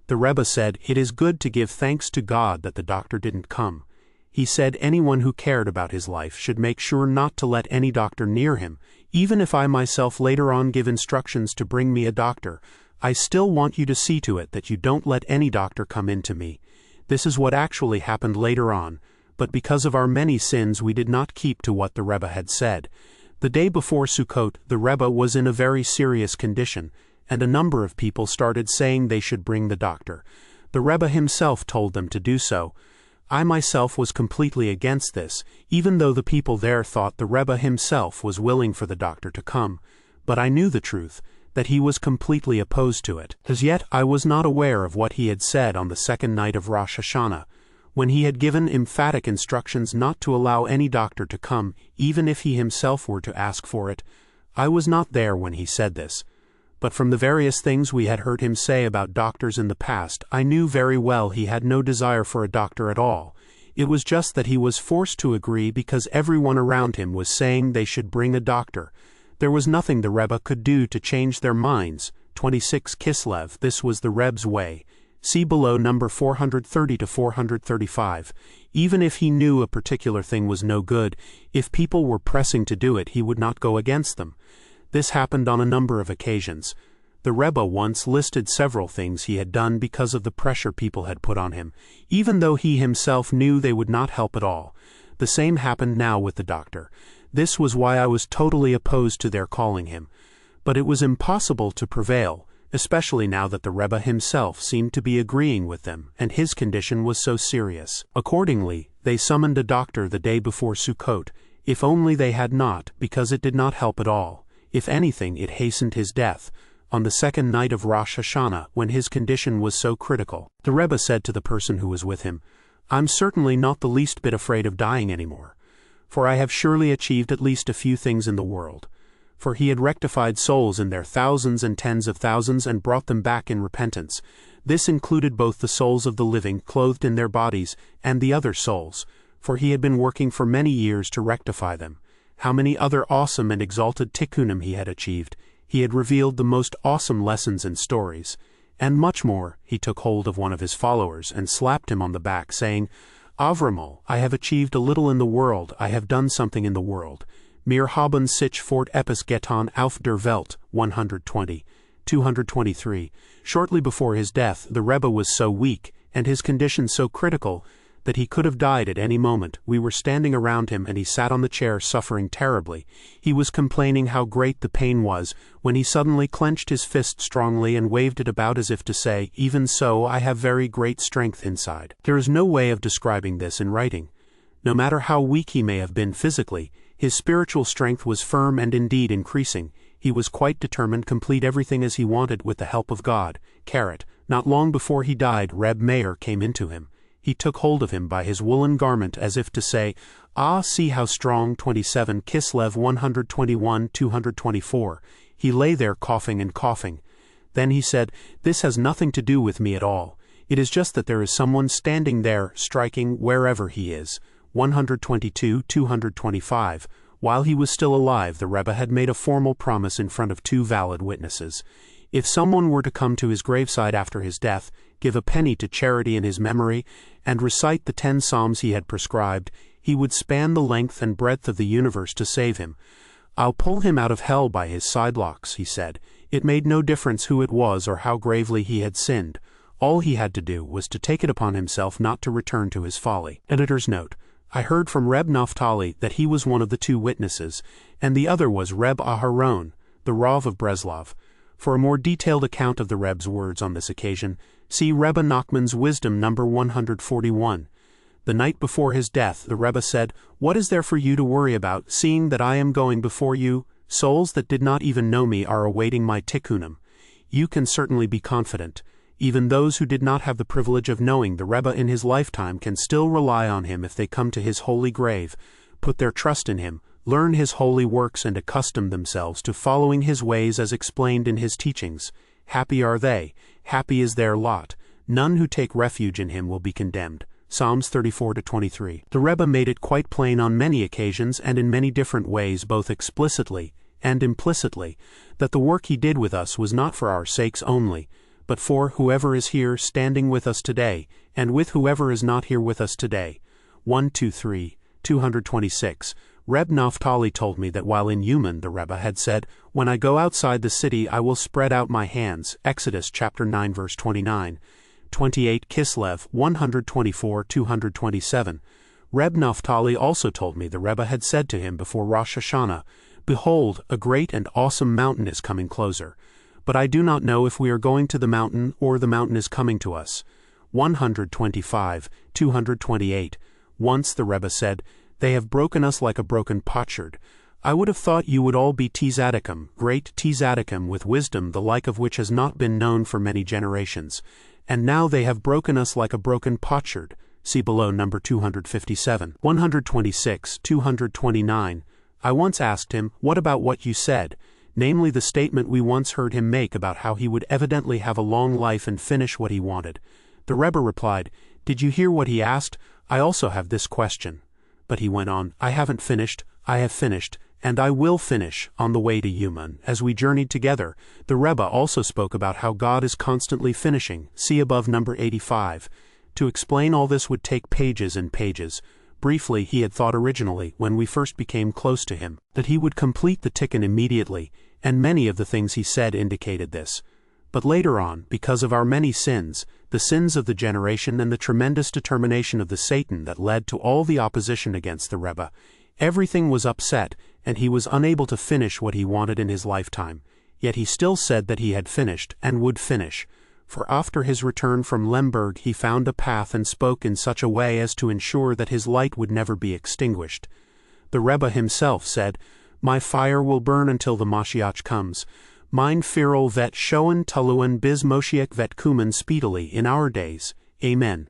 The Rebbe said, it is good to give thanks to God that the doctor didn't come. He said anyone who cared about his life should make sure not to let any doctor near him. Even if I myself later on give instructions to bring me a doctor, I still want you to see to it that you don't let any doctor come in to me. This is what actually happened later on, but because of our many sins we did not keep to what the Rebbe had said. The day before Sukkot, the Rebbe was in a very serious condition, and a number of people started saying they should bring the doctor. The Rebbe himself told them to do so. I myself was completely against this, even though the people there thought the Rebbe himself was willing for the doctor to come. But I knew the truth, that he was completely opposed to it. As yet I was not aware of what he had said on the second night of Rosh Hashanah, when he had given emphatic instructions not to allow any doctor to come, even if he himself were to ask for it. I was not there when he said this. But from the various things we had heard him say about doctors in the past, I knew very well he had no desire for a doctor at all. It was just that he was forced to agree because everyone around him was saying they should bring a doctor. There was nothing the Rebbe could do to change their minds. 26 Kislev, this was the Rebbe's way. See below number 430 to 435. Even if he knew a particular thing was no good, if people were pressing to do it, he would not go against them. This happened on a number of occasions. The Rebbe once listed several things he had done because of the pressure people had put on him, even though he himself knew they would not help at all. The same happened now with the doctor. This was why I was totally opposed to their calling him. But it was impossible to prevail, especially now that the Rebbe himself seemed to be agreeing with them, and his condition was so serious. Accordingly, they summoned a doctor the day before Sukkot, if only they had not, because it did not help at all. If anything, it hastened his death, on the second night of Rosh Hashanah, when his condition was so critical. The Rebbe said to the person who was with him, "I'm certainly not the least bit afraid of dying anymore, for I have surely achieved at least a few things in the world." For he had rectified souls in their thousands and tens of thousands and brought them back in repentance. This included both the souls of the living, clothed in their bodies, and the other souls, for he had been working for many years to rectify them. How many other awesome and exalted tikkunim he had achieved. He had revealed the most awesome lessons and stories. And much more. He took hold of one of his followers and slapped him on the back, saying, "Avramol, I have achieved a little in the world, I have done something in the world. Mir haben sich fort epis getan auf der Welt." 120. 223. Shortly before his death, the Rebbe was so weak, and his condition so critical, that he could have died at any moment. We were standing around him, and he sat on the chair suffering terribly. He was complaining how great the pain was, when he suddenly clenched his fist strongly and waved it about as if to say, "Even so, I have very great strength inside." There is no way of describing this in writing. No matter how weak he may have been physically, his spiritual strength was firm and indeed increasing. He was quite determined to complete everything as he wanted with the help of God. Not long before he died, Reb Meir came into him. He took hold of him by his woolen garment as if to say, "Ah, see how strong." 27 Kislev 121 224. He lay there coughing and coughing. Then he said, "This has nothing to do with me at all. It is just that there is someone standing there, striking wherever he is." 122 225. While he was still alive, the Rebbe had made a formal promise in front of two valid witnesses. If someone were to come to his graveside after his death, give a penny to charity in his memory, and recite the 10 Psalms he had prescribed, he would span the length and breadth of the universe to save him. "I'll pull him out of hell by his sidelocks," he said. It made no difference who it was or how gravely he had sinned. All he had to do was to take it upon himself not to return to his folly. Editor's note: I heard from Reb Naphtali that he was one of the two witnesses, and the other was Reb Aharon, the Rav of Breslov. For a more detailed account of the Reb's words on this occasion, see Rabbi Nachman's Wisdom number 141. The night before his death, the Rebbe said, "What is there for you to worry about, seeing that I am going before you? Souls that did not even know me are awaiting my tikkunim. You can certainly be confident. Even those who did not have the privilege of knowing the Rebbe in his lifetime can still rely on him if they come to his holy grave, put their trust in him, learn his holy works and accustom themselves to following his ways as explained in his teachings. Happy are they, happy is their lot. None who take refuge in him will be condemned." Psalms 34-23. The Rebbe made it quite plain on many occasions and in many different ways, both explicitly and implicitly, that the work he did with us was not for our sakes only, but for whoever is here standing with us today, and with whoever is not here with us today. 123, 226. Reb Naphtali told me that while in Uman the Rebbe had said, "When I go outside the city I will spread out my hands." Exodus chapter 9 verse 29. 28 Kislev 124 227. Reb Naphtali also told me the Rebbe had said to him before Rosh Hashanah, "Behold, a great and awesome mountain is coming closer. But I do not know if we are going to the mountain or the mountain is coming to us." 125, 228. Once the Rebbe said, "They have broken us like a broken potsherd. I would have thought you would all be tzaddikim, great tzaddikim with wisdom the like of which has not been known for many generations. And now they have broken us like a broken potsherd." See below number 257. 126, 229. I once asked him, "What about what you said?" namely the statement we once heard him make about how he would evidently have a long life and finish what he wanted. The Rebbe replied, "Did you hear what he asked? I also have this question." But he went on, "I haven't finished, I have finished, and I will finish." On the way to Uman, as we journeyed together, the Rebbe also spoke about how God is constantly finishing. See above number 85. To explain all this would take pages and pages. Briefly, he had thought originally, when we first became close to him, that he would complete the tikkun immediately, and many of the things he said indicated this. But later on, because of our many sins, the sins of the generation and the tremendous determination of the Satan that led to all the opposition against the Rebbe, everything was upset, and he was unable to finish what he wanted in his lifetime. Yet he still said that he had finished, and would finish. For after his return from Lemberg he found a path and spoke in such a way as to ensure that his light would never be extinguished. The Rebbe himself said, "My fire will burn until the Mashiach comes. Mein Firel vet schoen taluen bis Moshiach vet kumen speedily in our days. Amen."